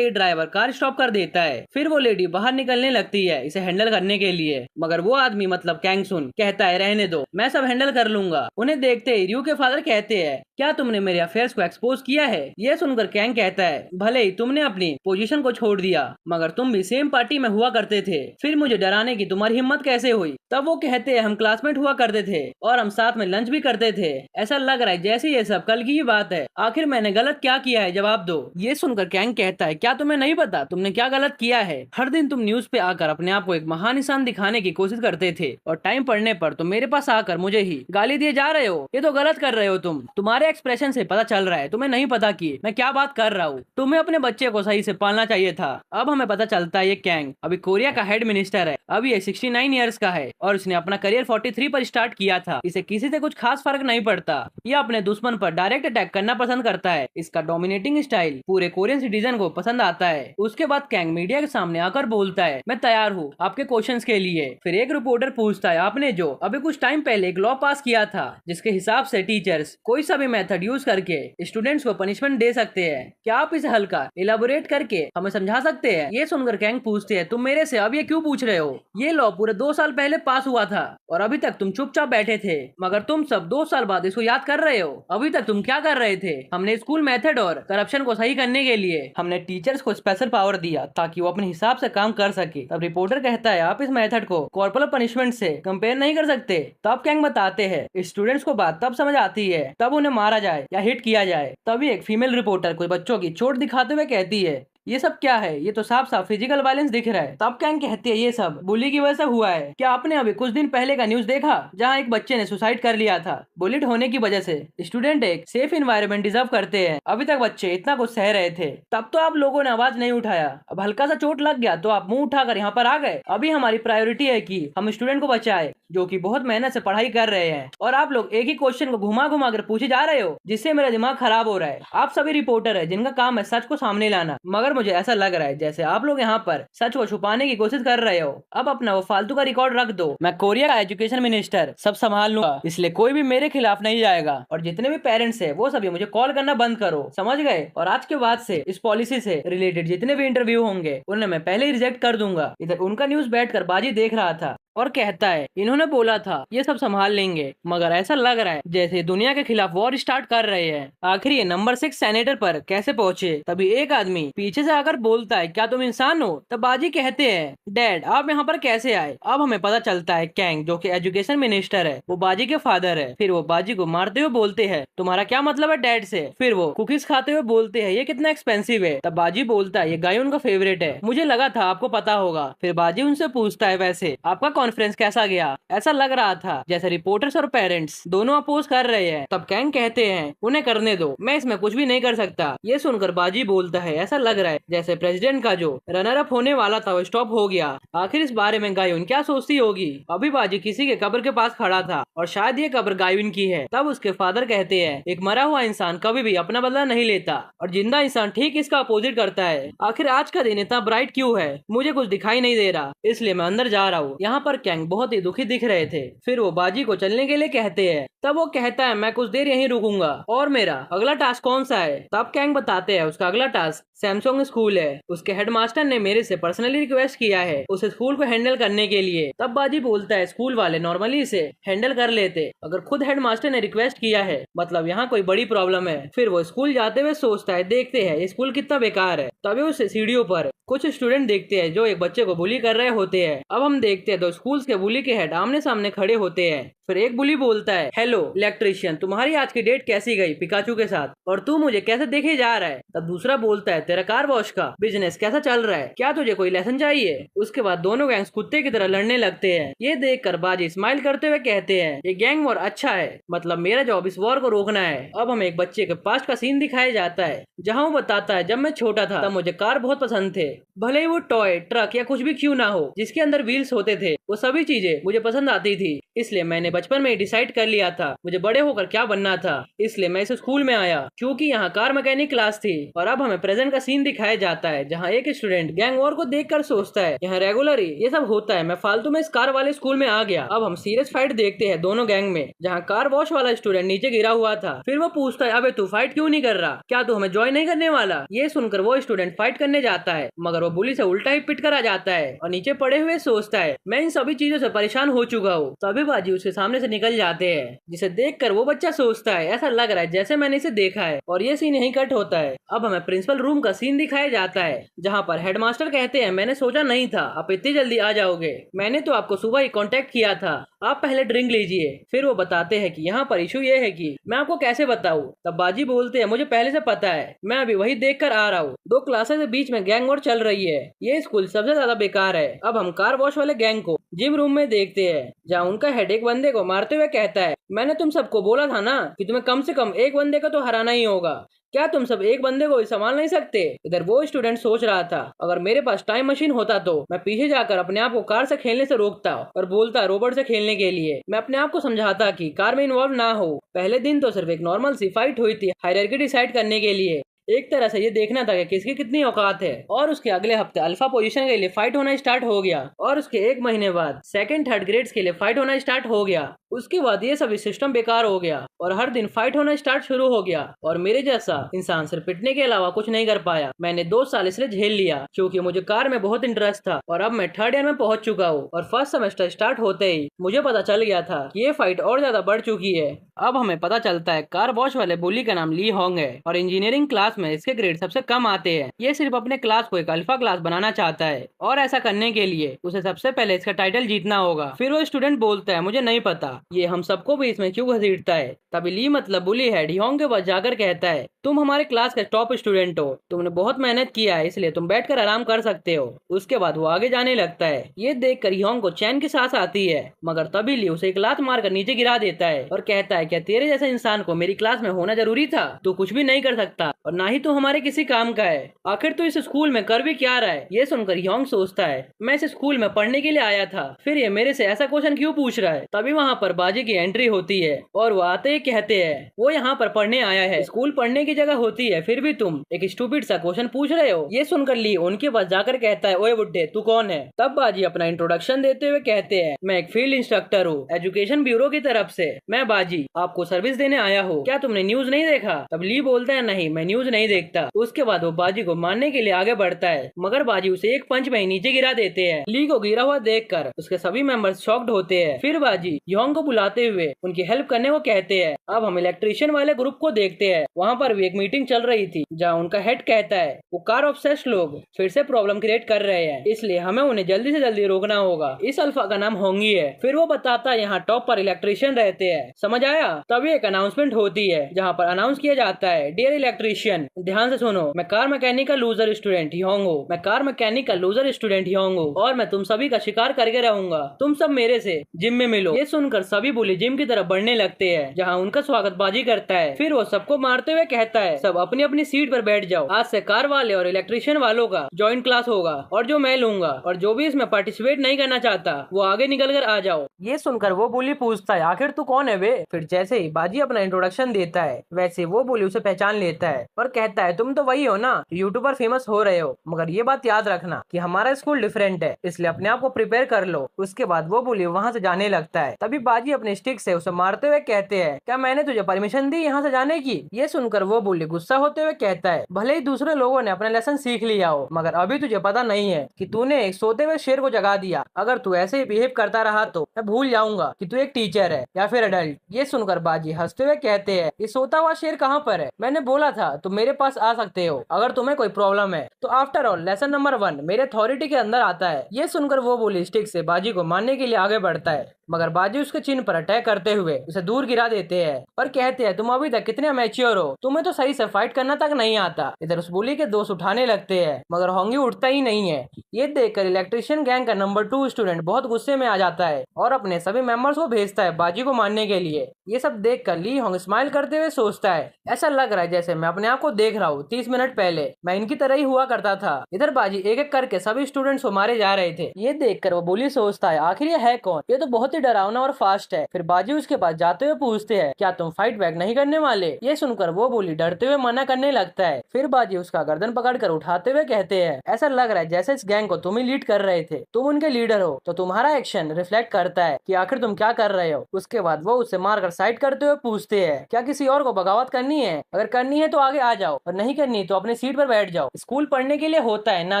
ड्राइवर कार स्टॉप कर देता है। फिर वो लेडी बाहर निकलने लगती है इसे हैंडल करने के लिए, मगर वो आदमी मतलब कैंग सुन कहता है, रहने दो, मैं सब हैंडल कर लूंगा। उन्हें देखते ही रियो के फादर कहते हैं, क्या तुमने मेरे अफेयर्स को एक्सपोज किया है? ये सुनकर कैंग कहता है, भले ही तुमने अपनी पोजीशन को छोड़ दिया मगर तुम भी सेम पार्टी में हुआ करते थे, फिर मुझे डराने की तुम्हारी हिम्मत कैसे हुई? तब वो कहते हैं, हम क्लासमेट हुआ करते थे और हम साथ में लंच भी करते करते थे। ऐसा लग रहा है जैसे ये सब कल की ही बात है। आखिर मैंने गलत क्या किया है, जवाब दो। ये सुनकर कैंग कहता है, क्या तुम्हें नहीं पता तुमने क्या गलत किया है? हर दिन तुम न्यूज पे आकर अपने आप को एक महान इंसान दिखाने की कोशिश करते थे और टाइम पड़ने पर तुम मेरे पास आकर मुझे ही गाली दिए जा रहे हो। ये तो गलत कर रहे हो तुम। तुम्हारे एक्सप्रेशन से पता चल रहा है तुम्हें नहीं पता कि मैं क्या बात कर रहा हूँ। तुम्हें अपने बच्चे को सही से पालना चाहिए था। अब हमें पता चलता है ये कैंग अभी कोरिया का हेड मिनिस्टर है। अब ये 69 ईयर्स का है और इसने अपना करियर 43 पर स्टार्ट किया था। इसे किसी से कुछ खास फर्क नहीं पड़ता। ये अपने दुश्मन पर डायरेक्ट अटैक करना पसंद करता है। इसका डोमिनेटिंग स्टाइल पूरे कोरियन सिटीजन को पसंद आता है। उसके बाद कैंग मीडिया के सामने आकर बोलता है, मैं तैयार हूँ आपके क्वेश्चंस के लिए। फिर एक रिपोर्टर पूछता है, आपने जो अभी कुछ टाइम पहले एक लॉ पास किया था जिसके हिसाब से टीचर्स कोई सा भी मेथड यूज करके स्टूडेंट्स को पनिशमेंट दे सकते हैं, क्या आप इसे हल्का इलाबोरेट करके हमें समझा सकते हैं? ये सुनकर कैंग पूछते हैं, तुम मेरे से अब ये क्यों पूछ रहे हो? ये लॉ पूरे 2 साल पहले पास हुआ था और अभी तक तुम चुपचाप बैठे थे, मगर तुम सब 2 साल बाद इसको याद कर रहे हो। अभी तक तुम क्या कर रहे थे? हमने स्कूल मेथड और करप्शन को सही करने के लिए हमने टीचर्स को स्पेशल पावर दिया ताकि वो अपने हिसाब से काम कर सके। तब रिपोर्टर कहता है, आप इस मेथड को कॉर्पोरल पनिशमेंट से कंपेयर नहीं कर सकते। तब कैंग बताते हैं, स्टूडेंट्स को बात तब समझ आती है तब उन्हें मारा जाए या हिट किया जाए। तभी एक फीमेल रिपोर्टर कोई बच्चों की चोट दिखाते हुए कहती है, ये सब क्या है? ये तो साफ साफ फिजिकल वायलेंस दिख रहा है। तब कैंग कहती है, ये सब बुली की वजह से हुआ है। क्या आपने अभी कुछ दिन पहले का न्यूज देखा जहां एक बच्चे ने सुसाइड कर लिया था बुलिड होने की वजह से? स्टूडेंट एक सेफ इन्वायरमेंट डिजर्व करते हैं। अभी तक बच्चे इतना कुछ सह रहे थे, तब तो आप लोगों ने आवाज नहीं उठाया। अब हल्का सा चोट लग गया तो आप मुंह उठाकर यहाँ पर आ गए। अभी हमारी प्रायोरिटी है कि हम स्टूडेंट को बचाए जो कि बहुत मेहनत से पढ़ाई कर रहे हैं, और आप लोग एक ही क्वेश्चन को घुमा घुमा कर पूछे जा रहे हो जिससे मेरा दिमाग खराब हो रहा है। आप सभी रिपोर्टर है जिनका काम है सच को सामने लाना, मगर मुझे ऐसा लग रहा है जैसे आप लोग यहाँ पर सच को छुपाने की कोशिश कर रहे हो। अब अपना वो फालतू का रिकॉर्ड रख दो। मैं कोरिया का एजुकेशन मिनिस्टर सब संभाल लूंगा, इसलिए कोई भी मेरे खिलाफ नहीं जाएगा। और जितने भी पेरेंट्स है वो सभी मुझे कॉल करना बंद करो, समझ गए? और आज के बाद से इस पॉलिसी से रिलेटेड जितने भी इंटरव्यू होंगे उन्हें मैं पहले ही रिजेक्ट कर दूंगा। इधर उनका न्यूज बैठकर बाजी देख रहा था और कहता है, इन्होंने बोला था ये सब संभाल लेंगे, मगर ऐसा लग रहा है जैसे दुनिया के खिलाफ वॉर स्टार्ट कर रहे हैं। आखिर ये नंबर 6 सेनेटर पर कैसे पहुंचे? तभी एक आदमी पीछे से आकर बोलता है, क्या तुम इंसान हो? तब बाजी कहते हैं, डैड आप यहाँ पर कैसे आए? अब हमें पता चलता है कैंग जो कि एजुकेशन मिनिस्टर है वो बाजी के फादर है। फिर वो बाजी को मारते हुए बोलते हैं, तुम्हारा क्या मतलब है डैड से? फिर वो कुकीज खाते हुए बोलते हैं, ये कितना एक्सपेंसिव है? तब बाजी बोलता है, ये गाय उनका फेवरेट है, मुझे लगा था आपको पता होगा। फिर बाजी उनसे पूछता है, वैसे आपका कॉन्फ्रेंस कैसा गया? ऐसा लग रहा था जैसे रिपोर्टर्स और पेरेंट्स दोनों अपोज कर रहे हैं। तब कैंग कहते हैं, उन्हें करने दो, मैं इसमें कुछ भी नहीं कर सकता। ये सुनकर बाजी बोलता है, ऐसा लग रहा है जैसे प्रेसिडेंट का जो रनर अप होने वाला था वो स्टॉप हो गया। आखिर इस बारे में गायुन क्या सोचती होगी? अभी बाजी किसी के कब्र के पास खड़ा था और शायद ये कब्र गायुन की है। तब उसके फादर कहते हैं, एक मरा हुआ इंसान कभी भी अपना बदला नहीं लेता और जिंदा इंसान ठीक इसका अपोजिट करता है। आखिर आज का दिन इतना ब्राइट क्यों है? मुझे कुछ दिखाई नहीं दे रहा, इसलिए मैं अंदर जा रहा हूँ। यहाँ पर कैंग बहुत ही दुखी दिख रहे थे। फिर वो बाजी को चलने के लिए कहते हैं। तब वो कहता है, मैं कुछ देर यहीं रुकूंगा। और मेरा अगला टास्क कौन सा है? तब कैंग बताते हैं उसका अगला टास्क सैमसंग स्कूल है। उसके हेडमास्टर ने मेरे से पर्सनली रिक्वेस्ट किया है उस स्कूल को हैंडल करने के लिए। तब बाजी बोलता है, स्कूल वाले नॉर्मली इसे हैंडल कर लेते, अगर खुद हेडमास्टर ने रिक्वेस्ट किया है मतलब यहाँ कोई बड़ी प्रॉब्लम है। फिर वो स्कूल जाते हुए सोचता है, देखते हैं स्कूल कितना बेकार है। तभी उस सीढ़ियों पर कुछ स्टूडेंट देखते हैं जो एक बच्चे को बुली कर रहे होते हैं। अब हम देखते हैं 2 स्कूल्स के बुली के हेड आमने सामने खड़े होते हैं। फिर एक बुली बोलता है, हेलो इलेक्ट्रिशियन, तुम्हारी आज की डेट कैसी गई पिकाचू के साथ, और तू मुझे कैसे देखे जा रहा है? तब दूसरा बोलता है, तेरा कार वॉश का बिजनेस कैसा चल रहा है? क्या तुझे कोई लेसन चाहिए? उसके बाद दोनों गैंग्स कुत्ते की तरह लड़ने लगते हैं। ये देखकर बाजी स्माइल करते हुए कहते हैं, ये गैंग वॉर अच्छा है, मतलब मेरा जॉब इस वॉर को रोकना है। अब हमें एक बच्चे के पास्ट का सीन दिखाया जाता है जहाँ वो बताता है, जब मैं छोटा था तब मुझे कार बहुत पसंद थे, भले ही वो टॉय ट्रक या कुछ भी क्यों ना हो जिसके अंदर व्हील्स होते थे, वो सभी चीजें मुझे पसंद आती थी। इसलिए मैंने बचपन में डिसाइड कर लिया था मुझे बड़े होकर क्या बनना था। इसलिए मैं इस स्कूल में आया क्योंकि यहाँ कार मैकेनिक क्लास थी। और अब हमें प्रेजेंट का सीन दिखाया जाता है जहाँ एक स्टूडेंट गैंग वॉर को देखकर सोचता है, यहाँ रेगुलरली ये सब होता है, मैं फालतू में इस कार वाले स्कूल में आ गया। अब हम सीरियस फाइट देखते हैं दोनों गैंग में, जहाँ कार वॉश वाला स्टूडेंट नीचे गिरा हुआ था। फिर वो पूछता है, अबे तू फाइट क्यों नहीं कर रहा? क्या तू हमें ज्वाइन नहीं करने वाला? ये सुनकर वो स्टूडेंट फाइट करने जाता है, मगर वो बुली से उल्टा ही पिट कर आ जाता है और नीचे पड़े हुए सोचता है, मैं इन सब सभी चीजों से परेशान हो चुका हूँ। तभी बाजी उसके सामने से निकल जाते हैं, जिसे देखकर वो बच्चा सोचता है ऐसा लग रहा है जैसे मैंने इसे देखा है, और ये सीन यहीं कट होता है। अब हमें प्रिंसिपल रूम का सीन दिखाया जाता है, जहाँ पर हेडमास्टर कहते हैं मैंने सोचा नहीं था आप इतनी जल्दी आ जाओगे, मैंने तो आपको सुबह ही कांटेक्ट किया था, आप पहले ड्रिंक लीजिए। फिर वो बताते हैं कि यहाँ पर इशू ये है कि मैं आपको कैसे बताऊँ। तब बाजी बोलते हैं मुझे पहले से पता है, मैं अभी वही देख कर आ रहा हूँ, 2 क्लासेस के बीच में गैंग वॉर चल रही है, ये स्कूल सबसे ज्यादा बेकार है। अब हम कार वॉश वाले गैंग को जिम रूम में देखते हैं, जहाँ उनका हेड एक बंदे को मारते हुए कहता है मैंने तुम सबको बोला था ना कि तुम्हें कम से कम एक बंदे को तो हराना ही होगा, क्या तुम सब एक बंदे को संभाल नहीं सकते। इधर वो स्टूडेंट सोच रहा था अगर मेरे पास टाइम मशीन होता तो मैं पीछे जाकर अपने आप को कार से खेलने से रोकता और बोलता रोबोट से खेलने के लिए। मैं अपने आप को समझाता कि कार में इन्वॉल्व ना हो। पहले दिन तो सिर्फ एक नॉर्मल सी फाइट हुई थी हायरार्की डिसाइड करने के लिए, एक तरह से ये देखना था कि किसकी कितनी औकात है। और उसके अगले हफ्ते अल्फा पोजीशन के लिए फाइट होना स्टार्ट हो गया, और उसके 1 महीने बाद सेकंड थर्ड ग्रेड्स के लिए फाइट होना स्टार्ट हो गया। उसके बाद ये सभी सिस्टम बेकार हो गया और हर दिन फाइट होना स्टार्ट शुरू हो गया, और मेरे जैसा इंसान सिर्फ पिटने के अलावा कुछ नहीं कर पाया। मैंने 2 साल इसलिए झेल लिया क्योंकि मुझे कार में बहुत इंटरेस्ट था, और अब मैं 3rd ईयर में पहुंच चुका हूँ और फर्स्ट सेमेस्टर स्टार्ट होते ही मुझे पता चल गया था कि ये फाइट और ज्यादा बढ़ चुकी है। अब हमें पता चलता है कार वॉश वाले बुली का नाम ली होंग है, और इंजीनियरिंग क्लास में इसके ग्रेड सबसे कम आते हैं। ये सिर्फ अपने क्लास को एक अल्फा क्लास बनाना चाहता है, और ऐसा करने के लिए उसे सबसे पहले इसका टाइटल जीतना होगा। फिर वो स्टूडेंट बोलता है मुझे नहीं पता ये हम सबको भी इसमें क्यों घसीटता है। तभी ली मतलब बुली हेड योंग के पास जाकर कहता है तुम हमारे क्लास के टॉप स्टूडेंट हो, तुमने बहुत मेहनत किया है, इसलिए तुम बैठकर आराम कर सकते हो। उसके बाद वो आगे जाने लगता है। ये देखकर योंग को चैन की सांस आती है, मगर तभी ली उसे एक लात मारकर नीचे गिरा देता है और कहता है क्या तेरे जैसे इंसान को मेरी क्लास में होना जरूरी था, तू कुछ भी नहीं कर सकता और ना ही तू हमारे किसी काम का है, आखिर तू इस स्कूल में कर भी क्या रहा है। ये सुनकर योंग सोचता है मैं इस स्कूल में पढ़ने के लिए आया था, फिर ये मेरे से ऐसा क्वेश्चन क्यों पूछ रहा है। तभी वहाँ पर बाजी की एंट्री होती है, और वो आते ही कहते हैं वो यहाँ पर पढ़ने आया है, स्कूल पढ़ने की जगह होती है, फिर भी तुम एक स्टूपिड सा क्वेश्चन पूछ रहे हो। ये सुनकर ली उनके पास जाकर कहता है ओए बुड्ढे तू कौन है। तब बाजी अपना इंट्रोडक्शन देते हुए कहते हैं मैं एक फील्ड इंस्ट्रक्टर हूँ एजुकेशन ब्यूरो की तरफ से, मैं बाजी आपको सर्विस देने आया हूँ, क्या तुमने न्यूज नहीं देखा। तब ली बोलता है नहीं मैं न्यूज नहीं देखता। उसके बाद वो बाजी को मारने के लिए आगे बढ़ता है, मगर बाजी उसे एक पंच में ही नीचे गिरा देते हैं। ली को गिरा हुआ देखकर उसके सभी मेंबर्स शॉक्ड होते हैं। फिर बाजी योंग को बुलाते हुए उनकी हेल्प करने को कहते हैं। अब हम इलेक्ट्रिशियन वाले ग्रुप को देखते हैं, वहाँ पर भी एक मीटिंग चल रही थी, जहाँ उनका हेड कहता है वो कार ऑब्सेस्ड लोग फिर से प्रॉब्लम क्रिएट कर रहे हैं, इसलिए हमें उन्हें जल्दी से जल्दी रोकना होगा। इस अल्फा का नाम होंगी है। फिर वो बताता है यहाँ टॉप पर इलेक्ट्रिशियन रहते हैं, समझ आया। तभी एक अनाउंसमेंट होती है, जहाँ पर अनाउंस किया जाता है डियर इलेक्ट्रिशियन ध्यान से सुनो, मैं car mechanical loser student Yong हूँ, मैं car mechanical loser student Yong हूँ, और मैं तुम सभी का शिकार करके रहूंगा, तुम सब मेरे से जिम में मिलो। ये सुनकर सभी बुली जिम की तरफ बढ़ने लगते हैं, जहाँ उनका स्वागत बाजी करता है। फिर वो सबको मारते हुए कहता है सब अपनी अपनी सीट पर बैठ जाओ, आज से कार वाले और इलेक्ट्रिशियन वालों का जॉइंट क्लास होगा और जो मैं लूंगा, और जो भी इसमें पार्टिसिपेट नहीं करना चाहता वो आगे निकल कर आ जाओ। ये सुनकर वो बुली पूछता है आखिर तू कौन है बे। फिर जैसे ही बाजी अपना इंट्रोडक्शन देता है वैसे वो बुली उसे पहचान लेता है और कहता है तुम तो वही हो ना यूट्यूबर फेमस हो रहे हो, मगर ये बात याद रखना कि हमारा स्कूल डिफरेंट है, इसलिए अपने आप को प्रिपेयर कर लो। उसके बाद वो बुली वहाँ से जाने लगता है। तभी बाजी अपने स्टिक से उसे मारते हुए कहते हैं क्या मैंने तुझे परमिशन दी यहाँ से जाने की। ये सुनकर वो बुली गुस्सा होते हुए कहता है भले ही दूसरे लोगों ने अपना लेसन सीख लिया हो, मगर अभी तुझे पता नहीं है कि तूने एक सोते हुए शेर को जगा दिया, अगर तू ऐसे ही बिहेव करता रहा तो मैं भूल जाऊंगा कि तू एक टीचर है या फिर एडल्ट। ये सुनकर बाजी हंसते हुए कहते हैं ये सोता हुआ शेर कहाँ पर है, मैंने बोला था तुम मेरे पास आ सकते हो अगर तुम्हें कोई प्रॉब्लम है तो। आफ्टर ऑल लेसन नंबर 1 मेरे अथॉरिटी के अंदर आता है। ये सुनकर वो बुली स्टिक से बाजी को मारने के लिए आगे बढ़ता है, मगर बाजी उसके चिन्ह पर अटैक करते हुए उसे दूर गिरा देते हैं और कहते हैं तुम अभी तक कितने मैच्योर हो, तुम्हें तो सही से फाइट करना तक नहीं आता। इधर उस बुली के दोस्त उठाने लगते हैं, मगर होंगी उठता ही नहीं है। ये देखकर इलेक्ट्रिशियन गैंग का नंबर 2 स्टूडेंट बहुत गुस्से में आ जाता है और अपने सभी मेंबर्स को भेजता है बाजी को मारने के लिए। ये सब देखकर ली होंग स्माइल करते हुए सोचता है ऐसा लग रहा है जैसे मैं अपने आप को देख रहा हूँ 30 मिनट पहले, मैं इनकी तरह ही हुआ करता था। इधर बाजी एक एक करके सभी स्टूडेंट्स को मारे जा रहे थे। ये देखकर वो बुली सोचता है आखिर ये है कौन, ये तो बहुत बहुत ही डरावना और फास्ट है। फिर बाजी उसके पास जाते हुए पूछते हैं, क्या तुम फाइट बैक नहीं करने वाले? ये सुनकर वो बुली डरते हुए मना करने लगता है। फिर बाजी उसका गर्दन पकड़कर उठाते हुए कहते हैं, ऐसा लग रहा है जैसे इस गैंग को तुम ही लीड कर रहे थे, तुम उनके लीडर हो, तो तुम्हारा एक्शन रिफ्लेक्ट करता है कि आखिर तुम क्या कर रहे हो। उसके बाद वो उसे मारकर साइड करते हुए पूछते हैं, क्या किसी और को बगावत करनी है? अगर करनी है तो आगे आ जाओ, और नहीं करनी तो अपनी सीट पर बैठ जाओ। स्कूल पढ़ने के लिए होता है, ना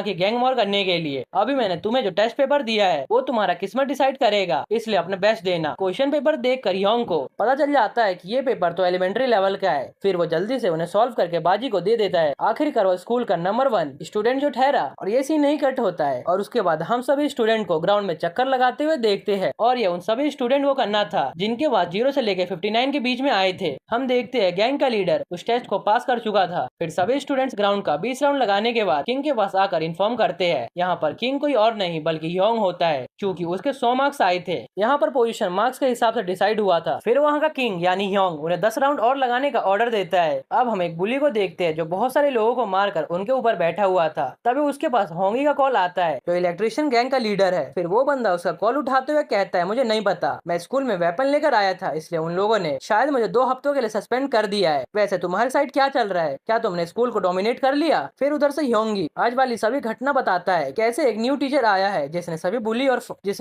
कि गैंग वॉर करने के लिए। अभी मैंने तुम्हें जो टेस्ट पेपर दिया है वो तुम्हारा किस्मत डिसाइड करेगा, इसलिए अपने बेस्ट देना। क्वेश्चन पेपर देखकर योंग को पता चल जाता है कि ये पेपर तो एलिमेंट्री लेवल का है। फिर वो जल्दी से उन्हें सॉल्व करके बाजी को दे देता है। आखिरकार वो स्कूल का नंबर 1 स्टूडेंट जो ठहरा। और ये सीन नहीं कट होता है, और उसके बाद हम सभी स्टूडेंट को ग्राउंड में चक्कर लगाते हुए देखते हैं। और ये उन सभी स्टूडेंट को करना था जिनके पास 0 से लेकर 59 के बीच में आए थे। हम देखते हैं गैंग का लीडर उस टेस्ट को पास कर चुका था। फिर सभी स्टूडेंट्स ग्राउंड का 20 राउंड लगाने के बाद किंग के पास आकर इन्फॉर्म करते हैं। यहाँ पर किंग कोई और नहीं बल्कि योंग होता है, क्योंकि उसके 100 मार्क्स आए थे। यहाँ पर पोजीशन मार्क्स के हिसाब से डिसाइड हुआ था। फिर वहाँ का किंग यानी योंग उन्हें 10 राउंड और लगाने का ऑर्डर देता है। अब हम एक बुली को देखते हैं जो बहुत सारे लोगों को मारकर उनके ऊपर बैठा हुआ था। तभी उसके पास होंगी का कॉल आता है जो इलेक्ट्रिशियन गैंग का लीडर है। फिर वो बंदा उसका कॉल उठाते हुए कहता है, मुझे नहीं पता, मैं स्कूल में वेपन लेकर आया था, इसलिए उन लोगों ने शायद मुझे 2 हफ्तों के लिए सस्पेंड कर दिया है। वैसे तुम्हारे साइड क्या चल रहा है? क्या तुमने स्कूल को डोमिनेट कर लिया? फिर उधर से होंगी आज वाली सभी घटना बताता है, कैसे एक न्यू टीचर आया है जिसने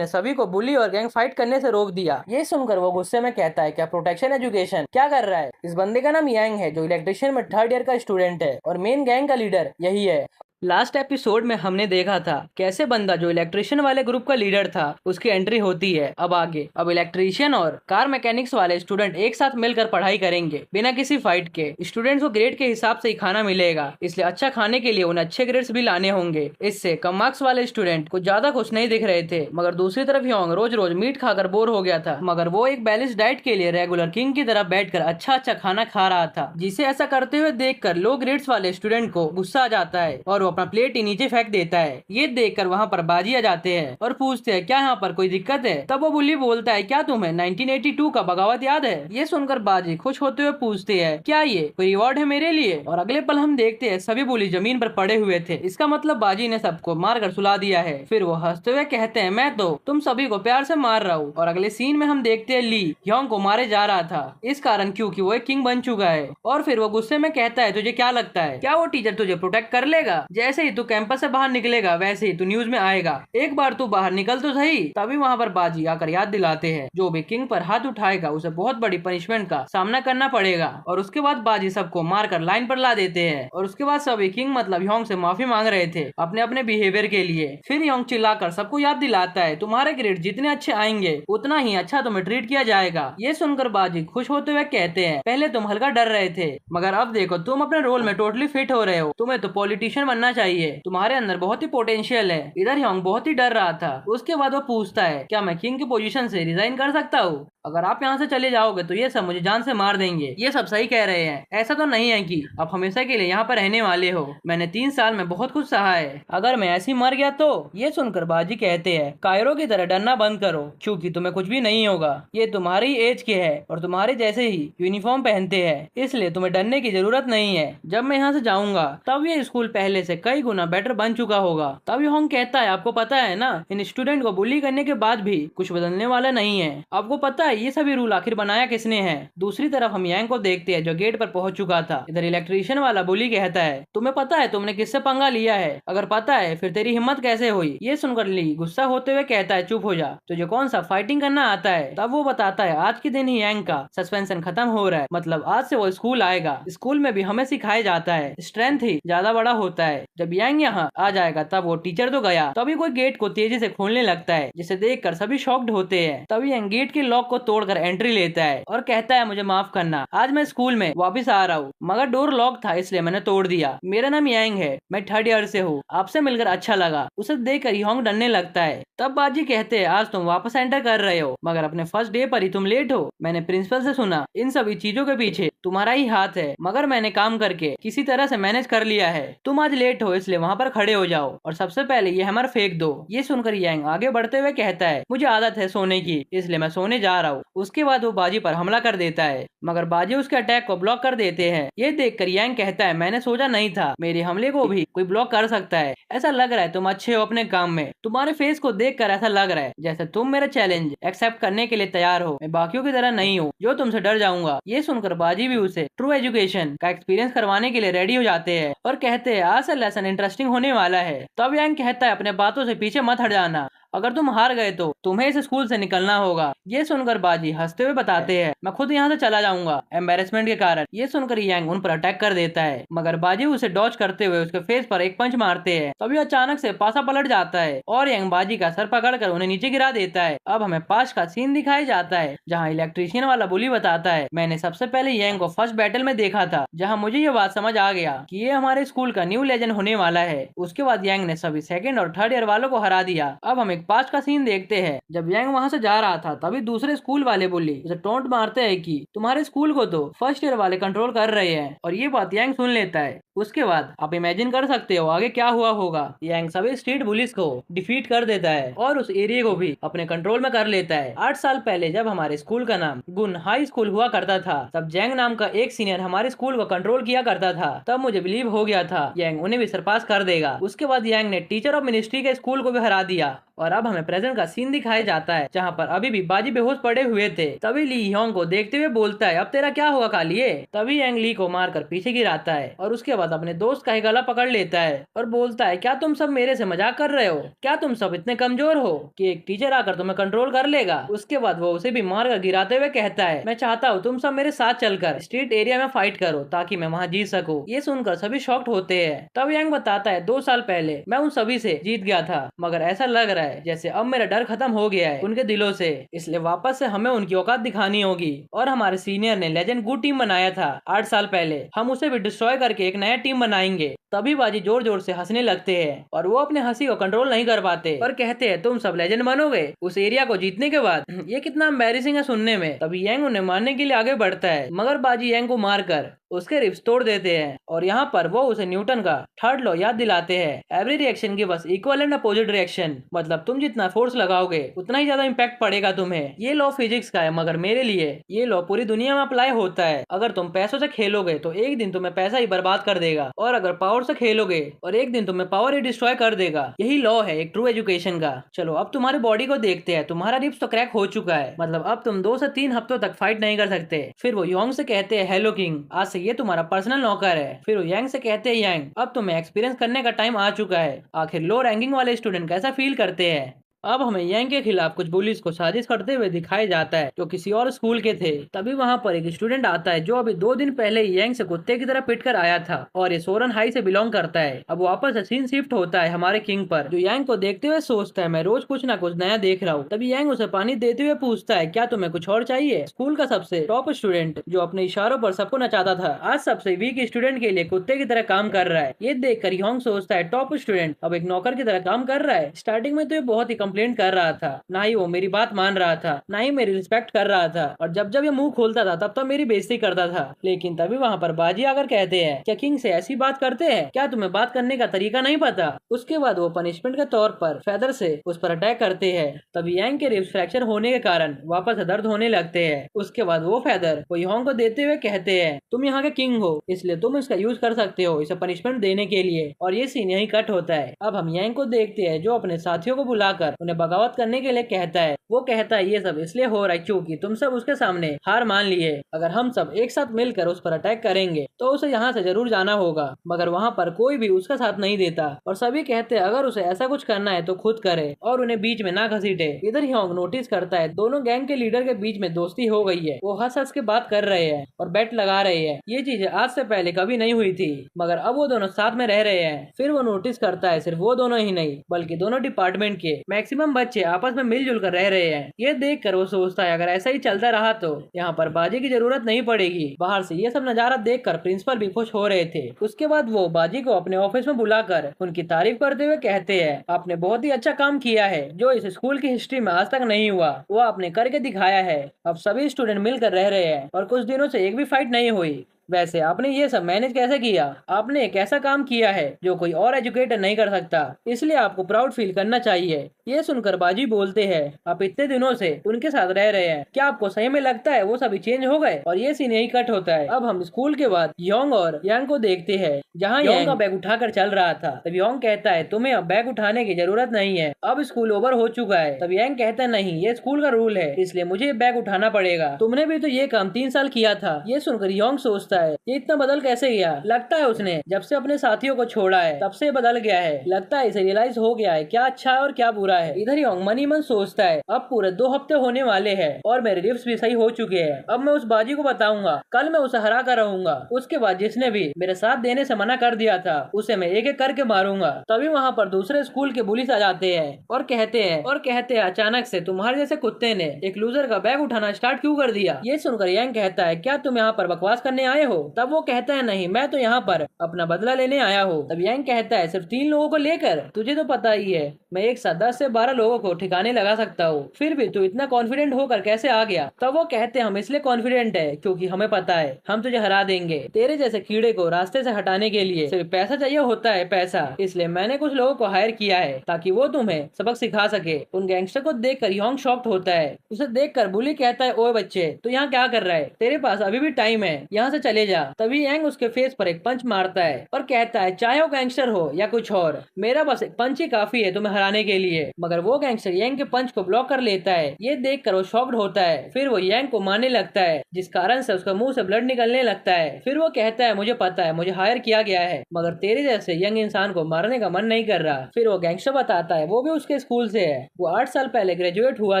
सभी को बुली और गैंग फाइट करने से रोक दिया। ये सुनकर वो गुस्से में कहता है, क्या प्रोटेक्शन एजुकेशन क्या कर रहा है? इस बंदे का नाम यांग है जो इलेक्ट्रिशियन में 3rd ईयर का स्टूडेंट है, और मेन गैंग का लीडर यही है। लास्ट एपिसोड में हमने देखा था कैसे बंदा जो इलेक्ट्रिशियन वाले ग्रुप का लीडर था उसकी एंट्री होती है। अब इलेक्ट्रिशियन और कार मैकेनिक्स वाले स्टूडेंट एक साथ मिलकर पढ़ाई करेंगे बिना किसी फाइट के। स्टूडेंट्स को ग्रेड के हिसाब से ही खाना मिलेगा, इसलिए अच्छा खाने के लिए उन्हें अच्छे ग्रेड्स भी लाने होंगे। इससे कम मार्क्स वाले स्टूडेंट को ज्यादा खुश नहीं दिख रहे थे। मगर दूसरी तरफ योंग रोज रोज मीट खाकर बोर हो गया था, मगर वो एक बैलेंस डाइट के लिए रेगुलर किंग की तरह बैठकर अच्छा अच्छा खाना खा रहा था, जिसे ऐसा करते हुए देखकर लो ग्रेड्स वाले स्टूडेंट को गुस्सा आ जाता है और अपना प्लेट ही नीचे फेंक देता है। ये देखकर वहाँ पर बाजी आ जाते हैं और पूछते हैं, क्या यहाँ पर कोई दिक्कत है? तब वो बुल्ली बोलता है, क्या तुम्हें 1982 का बगावत याद है? ये सुनकर बाजी खुश होते हुए पूछते हैं, क्या ये कोई रिवॉर्ड है मेरे लिए? और अगले पल हम देखते हैं सभी बुली जमीन पर पड़े हुए थे। इसका मतलब बाजी ने सबको मारकर सुला दिया है। फिर वो हंसते हुए कहते हैं, मैं तो तुम सभी को प्यार से मार रहा हूँ। और अगले सीन में हम देखते हैं ली योंग को मारे जा रहा था, इस कारण क्योंकि वो एक किंग बन चुका है। और फिर वो गुस्से में कहता है, तुझे क्या लगता है, क्या वो टीचर तुझे प्रोटेक्ट कर लेगा? जैसे ही तू कैंपस से बाहर निकलेगा वैसे ही तू न्यूज में आएगा, एक बार तू बाहर निकल तो सही। तभी वहाँ पर बाजी आकर याद दिलाते हैं, जो भी किंग पर हाथ उठाएगा उसे बहुत बड़ी पनिशमेंट का सामना करना पड़ेगा। और उसके बाद बाजी सबको मारकर लाइन पर ला देते हैं। और उसके बाद सभी किंग मतलब योंग से माफी मांग रहे थे अपने अपने बिहेवियर के लिए। फिर योंग चिल्लाकर सबको याद दिलाता है, तुम्हारे ग्रेड जितने अच्छे आएंगे उतना ही अच्छा तुम्हें ट्रीट किया जाएगा। ये सुनकर बाजी खुश होते हुए कहते हैं, पहले तुम हल्का डर रहे थे, मगर अब देखो तुम अपने रोल में टोटली फिट हो रहे हो, तुम्हें तो पॉलिटिशियन बनना चाहिए, तुम्हारे अंदर बहुत ही पोटेंशियल है। इधर योंग बहुत ही डर रहा था। उसके बाद वो पूछता है, क्या मैं किंग की पोजीशन से रिजाइन कर सकता हूँ? अगर आप यहाँ से चले जाओगे तो ये सब मुझे जान से मार देंगे। ये सब सही कह रहे हैं, ऐसा तो नहीं है कि आप हमेशा के लिए यहाँ पर रहने वाले हो। मैंने 3 साल में बहुत कुछ सहा है, अगर मैं ऐसे ही मर गया तो? ये सुनकर बाजी कहते हैं, कायरो की तरह डरना बंद करो, क्योंकि तुम्हें कुछ भी नहीं होगा। ये तुम्हारी एज के है और तुम्हारे जैसे ही यूनिफॉर्म पहनते हैं, इसलिए तुम्हें डरने की जरूरत नहीं है। जब मैं यहाँ से जाऊंगा तब ये स्कूल पहले से कई गुना बेटर बन चुका होगा। तब योंग कहता है, आपको पता है ना, इन स्टूडेंट को बुली करने के बाद भी कुछ बदलने वाला नहीं है। आपको पता है ये सभी रूल आखिर बनाया किसने है? दूसरी तरफ हम यांग को देखते हैं जो गेट पर पहुंच चुका था। इधर इलेक्ट्रिशियन वाला बुली कहता है, तुम्हें पता है तुमने किससे पंगा लिया है? अगर पता है फिर तेरी हिम्मत कैसे हुई? ये सुनकर ली गुस्सा होते हुए कहता है, चुप हो जा, तुझे कौन सा फाइटिंग करना आता है? तब वो बताता है, आज के दिन ही यांग का सस्पेंशन खत्म हो रहा है, मतलब आज से वो स्कूल आएगा। स्कूल में भी हमें सिखाया जाता है स्ट्रेंथ ही ज्यादा बड़ा होता है। जब यांग यहाँ आ जाएगा तब वो टीचर तो गया, तभी कोई गेट को तेजी से खोलने लगता है, जिसे देखकर सभी शॉक्ड होते हैं। तभी यांग गेट के लॉक को तोड़कर एंट्री लेता है और कहता है, मुझे माफ करना, आज मैं स्कूल में वापस आ रहा हूँ, मगर डोर लॉक था इसलिए मैंने तोड़ दिया। मेरा नाम यांग है, मैं 3rd ईयर से हूँ, आपसे मिलकर अच्छा लगा। उसे देखकर योंग डरने लगता है। तब बाजी कहते हैं, आज तुम वापस एंटर कर रहे हो, मगर अपने फर्स्ट डे पर ही तुम लेट हो। मैंने प्रिंसिपल से सुना इन सभी चीजों के पीछे तुम्हारा ही हाथ है, मगर मैंने काम करके किसी तरह से मैनेज कर लिया है। तुम आज लेट हो इसलिए वहाँ पर खड़े हो जाओ और सबसे पहले ये हैमर फेंक दो। ये सुनकर यांग आगे बढ़ते हुए कहता है, मुझे आदत है सोने की, इसलिए मैं सोने जा रहा हो। उसके बाद वो बाजी पर हमला कर देता है, मगर बाजी उसके अटैक को ब्लॉक कर देते हैं। ये देखकर यांग कहता है, मैंने सोचा नहीं था मेरे हमले को भी कोई ब्लॉक कर सकता है। ऐसा लग रहा है तुम अच्छे हो अपने काम में। तुम्हारे फेस को देखकर ऐसा लग रहा है जैसे तुम मेरा चैलेंज एक्सेप्ट करने के लिए तैयार हो। मैं बाकियों की तरह नहीं हूँ जो तुमसे डर जाऊंगा। ये सुनकर बाजी भी उसे ट्रू एजुकेशन का एक्सपीरियंस करवाने के लिए रेडी हो जाते हैं और कहते हैं आज से लेसन इंटरेस्टिंग होने वाला है। तब यांग कहता है, अपने बातों से पीछे मत हट जाना, अगर तुम हार गए तो तुम्हें इस स्कूल से निकलना होगा। ये सुनकर बाजी हंसते हुए बताते हैं, मैं खुद यहाँ से चला जाऊंगा एम्बेरसमेंट के कारण। ये सुनकर यांग उन पर अटैक कर देता है, मगर बाजी उसे डॉज करते हुए उसके फेस पर एक पंच मारते हैं। तभी अचानक से पासा पलट जाता है और यांग बाजी का सर पकड़कर उन्हें नीचे गिरा देता है। अब हमें पास का सीन दिखाया जाता है जहाँ इलेक्ट्रीशियन वाला बुली बताता है, मैंने सबसे पहले यांग को फर्स्ट बैटल में देखा था, जहाँ मुझे ये बात समझ आ गया कि ये हमारे स्कूल का न्यू लेजेंड होने वाला है। उसके बाद यांग ने सभी सेकंड और थर्ड ईयर वालों को हरा दिया। अब हम एक पास्ट का सीन देखते हैं। जब यांग वहाँ से जा रहा था तभी दूसरे स्कूल वाले बुली उसे टोंट मारते हैं कि तुम्हारे स्कूल को तो फर्स्ट ईयर वाले कंट्रोल कर रहे हैं, और ये बात यांग सुन लेता है। उसके बाद आप इमेजिन कर सकते हो आगे क्या हुआ होगा। यांग सभी स्ट्रीट बुलिस को डिफीट कर देता है और उस एरिया को भी अपने कंट्रोल में कर लेता है। 8 साल पहले जब हमारे स्कूल का नाम गुन हाई स्कूल हुआ करता था, तब जैंग नाम का एक सीनियर हमारे स्कूल को कंट्रोल किया करता था। तब मुझे बिलीव हो गया था यांग उन्हें भी सरपास कर देगा। उसके बाद यांग ने टीचर ऑफ मिनिस्ट्री के स्कूल को भी हरा दिया। और अब हमें प्रेजेंट का सीन दिखाया जाता है जहाँ पर अभी भी बाजी बेहोश पड़े हुए थे। तभी ली ह्योंग को देखते हुए बोलता है, अब तेरा क्या हुआ कालिए। तभी यांग ली को मारकर पीछे गिराता है और उसके बाद अपने दोस्त का ही गला पकड़ लेता है और बोलता है, क्या तुम सब मेरे से मजाक कर रहे हो? क्या तुम सब इतने कमजोर हो कि एक टीचर आकर तुम्हें कंट्रोल कर लेगा? उसके बाद वो उसे भी मारकर गिराते हुए कहता है, मैं चाहता हूँ तुम सब मेरे साथ चलकर स्ट्रीट एरिया में फाइट करो ताकि मैं वहाँ जीत सकूं। ये सुनकर सभी शॉक्ड होते हैं। तब यांग बताता है, 2 साल पहले मैं उन सभी से जीत गया था, मगर ऐसा लग रहा है जैसे अब मेरा डर खत्म हो गया है उनके दिलों से, इसलिए वापस से हमें उनकी औकात दिखानी होगी। और हमारे सीनियर ने लेजेंड गुड टीम बनाया था 8 साल पहले, हम उसे भी डिस्ट्रॉय करके एक नया टीम बनाएंगे। तभी बाजी जोर जोर से हंसने लगते हैं और वो अपने हंसी को कंट्रोल नहीं कर पाते और कहते हैं, तुम सब लेजेंड बनोगे उस एरिया को जीतने के बाद? ये कितना एम्बैरेसिंग है सुनने में। तभी यांग उन्हें मारने के लिए आगे बढ़ता है, मगर बाजी यांग को मारकर उसके रिब्स तोड़ देते हैं और यहाँ पर वो उसे न्यूटन का थर्ड लॉ याद दिलाते हैं, एवरी रिएक्शन की बस इक्वल एंड अपोजिट रिएक्शन। मतलब तुम जितना फोर्स लगाओगे उतना ही ज्यादा इम्पैक्ट पड़ेगा तुम्हें। ये लॉ फिजिक्स का है, मगर मेरे लिए ये लॉ पूरी दुनिया में अप्लाई होता है। अगर तुम पैसों से खेलोगे तो एक दिन तुम्हें पैसा ही बर्बाद कर देगा, और अगर पावर से खेलोगे और एक दिन तुम्हें पावर ही डिस्ट्रॉय कर देगा। यही लॉ है एक ट्रू एजुकेशन का। चलो अब तुम्हारी बॉडी को देखते हैं। तुम्हारा रिब्स तो क्रैक हो चुका है, मतलब अब तुम 2 से 3 हफ्तों तक फाइट नहीं कर सकते। फिर वो योंग से कहते हैं, हेलो किंग, आज से ये तुम्हारा पर्सनल नौकर है। फिर वो यांग से कहते हैं, यांग अब तुम्हें एक्सपीरियंस करने का टाइम आ चुका है, आखिर लो रैंकिंग वाले स्टूडेंट कैसा फील करते हैं। अब हमें यांग के खिलाफ कुछ बुलिस को साजिश करते हुए दिखाया जाता है जो किसी और स्कूल के थे। तभी वहाँ पर एक स्टूडेंट आता है जो अभी 2 दिन पहले यांग से कुत्ते की तरह पिट कर आया था और ये सोरन हाई से बिलोंग करता है। अब वापस से सीन शिफ्ट होता है हमारे किंग पर, जो यांग को देखते हुए सोचता है, मैं रोज कुछ ना कुछ नया देख रहा हूँ। तभी यांग उसे पानी देते हुए पूछता है, क्या तुम्हें कुछ और चाहिए? स्कूल का सबसे टॉप स्टूडेंट जो अपने इशारों पर सबको नचाता था, आज सबसे वीक स्टूडेंट के लिए कुत्ते की तरह काम कर रहा है। ये देख कर योंग सोचता है, टॉप स्टूडेंट अब एक नौकर की तरह काम कर रहा है। स्टार्टिंग में तो ये बहुत ही कंप्लेंट कर रहा था, ना ही वो मेरी बात मान रहा था, ना ही मेरी रिस्पेक्ट कर रहा था, और जब जब ये मुंह खोलता था तब तो मेरी बेइज्जती करता था। लेकिन तभी वहाँ पर बाजी आकर कहते हैं, क्या किंग से ऐसी बात करते हैं? क्या तुम्हें बात करने का तरीका नहीं पता? उसके बाद वो पनिशमेंट के तौर पर फेदर से उस पर अटैक करते हैं। तभी यांग के रिब्स फ्रैक्चर होने के कारण वापस से दर्द होने लगते हैं। उसके बाद वो फेदर वो योंग को देते हुए कहते हैं, तुम यहाँ के किंग हो इसलिए तुम इसका यूज कर सकते हो इसे पनिशमेंट देने के लिए। और ये सीन यही कट होता है। अब हम यांग को देखते हैं जो अपने साथियों को बुलाकर उन्हें बगावत करने के लिए कहता है। वो कहता है, ये सब इसलिए हो रहा है क्योंकि तुम सब उसके सामने हार मान लिए। अगर हम सब एक साथ मिलकर उस पर अटैक करेंगे तो उसे यहाँ से जरूर जाना होगा, मगर वहाँ पर कोई भी उसका साथ नहीं देता और सभी कहते हैं अगर उसे ऐसा कुछ करना है तो खुद करे और उन्हें बीच में ना घसीटे। इधर ह्योंग नोटिस करता है दोनों गैंग के लीडर के बीच में दोस्ती हो गई है। वो हंस हंस के बात कर रहे हैं और बेट लगा रहे हैं। ये चीजें आज से पहले कभी नहीं हुई थी, मगर अब वो दोनों साथ में रह रहे हैं। फिर वो नोटिस करता है सिर्फ वो दोनों ही नहीं बल्कि दोनों डिपार्टमेंट के मैक्सिमम बच्चे आपस में मिलजुल कर रह रहे हैं। ये देख कर वो सोचता है अगर ऐसा ही चलता रहा तो यहाँ पर बाजी की जरूरत नहीं पड़ेगी। बाहर से ये सब नजारा देख कर प्रिंसिपल भी खुश हो रहे थे। उसके बाद वो बाजी को अपने ऑफिस में बुलाकर उनकी तारीफ करते हुए कहते हैं, आपने बहुत ही अच्छा काम किया है जो इस स्कूल की हिस्ट्री में आज तक नहीं हुआ, वो आपने करके दिखाया है। अब सभी स्टूडेंट मिलकर रह रहे हैं और कुछ दिनों से एक भी फाइट नहीं हुई। वैसे आपने ये सब मैनेज कैसे किया? आपने एक ऐसा काम किया है जो कोई और एजुकेटर नहीं कर सकता, इसलिए आपको प्राउड फील करना चाहिए। ये सुनकर बाजी बोलते हैं, आप इतने दिनों से उनके साथ रह रहे हैं, क्या आपको सही में लगता है वो सभी चेंज हो गए? और ये सीन यही कट होता है। अब हम स्कूल के बाद योंग और यांग को देखते हैं, जहाँ योंग का बैग उठाकर चल रहा था। तब योंग कहता है तुम्हें अब बैग उठाने की जरूरत नहीं है, अब स्कूल ओवर हो चुका है। तब यांग कहता है नहीं, ये स्कूल का रूल है, इसलिए मुझे बैग उठाना पड़ेगा। तुमने भी तो ये काम 3 साल किया था। ये सुनकर योंग सोचता है ये इतना बदल कैसे गया? लगता है उसने जब से अपने साथियों को छोड़ा है तब से बदल गया है। लगता है इसे रियलाइज हो गया है क्या अच्छा है और क्या बुरा है। इधर योंग मन ही मन सोचता है अब पूरे 2 हफ्ते होने वाले हैं और मेरे रिब्स भी सही हो चुके हैं। अब मैं उस बाजी को बताऊंगा, कल मैं उसे हरा कर रहूंगा। उसके बाद जिसने भी मेरे साथ देने से मना कर दिया था उसे मैं एक एक करके मारूंगा। तभी वहाँ पर दूसरे स्कूल के पुलिस आ जाते हैं और कहते हैं अचानक से तुम्हारे जैसे कुत्ते ने एक लूजर का बैग उठाना स्टार्ट क्यों कर दिया? ये सुनकर यांग कहता है क्या तुम यहाँ पर बकवास करने आए हो? तब वो कहता है नहीं, मैं तो यहाँ पर अपना बदला लेने आया हूँ। तब यांग कहता है सिर्फ 3 लोगों को लेकर? तुझे तो पता ही है मैं एक साथ 10 से 12 लोगों को ठिकाने लगा सकता हूँ, फिर भी तू इतना कॉन्फिडेंट होकर कैसे आ गया? तब वो कहते हैं हम इसलिए कॉन्फिडेंट है क्योंकि हमें पता है हम तुझे हरा देंगे। तेरे जैसे कीड़े को रास्ते से हटाने के लिए सिर्फ पैसा चाहिए होता है, पैसा। इसलिए मैंने कुछ लोगों को हायर किया है ताकि वो तुम्हें सबक सिखा सके। उन गैंगस्टर को देखकर योंग शॉक्ड होता है। उसे देखकर बुली कहता है ओए बच्चे, तू यहाँ क्या कर रहा है? तेरे पास अभी भी टाइम है, यहाँ से चले जा। तभी यांग उसके फेस पर एक पंच मारता है और कहता है चाहे वो गैंगस्टर हो या कुछ और, मेरा बस एक पंच ही काफी है तुम्हें हराने के लिए। मगर वो गैंगस्टर यांग के पंच को ब्लॉक कर लेता है। ये देखकर वो शॉक्ड होता है। फिर वो यांग को मारने लगता है जिस कारण से उसका मुंह से ब्लड निकलने लगता है। फिर वो कहता है मुझे पता है मुझे हायर किया गया है, मगर तेरे जैसे यंग इंसान को मारने का मन नहीं कर रहा। फिर वो गैंगस्टर बताता है वो भी उसके स्कूल से है। वो 8 साल पहले ग्रेजुएट हुआ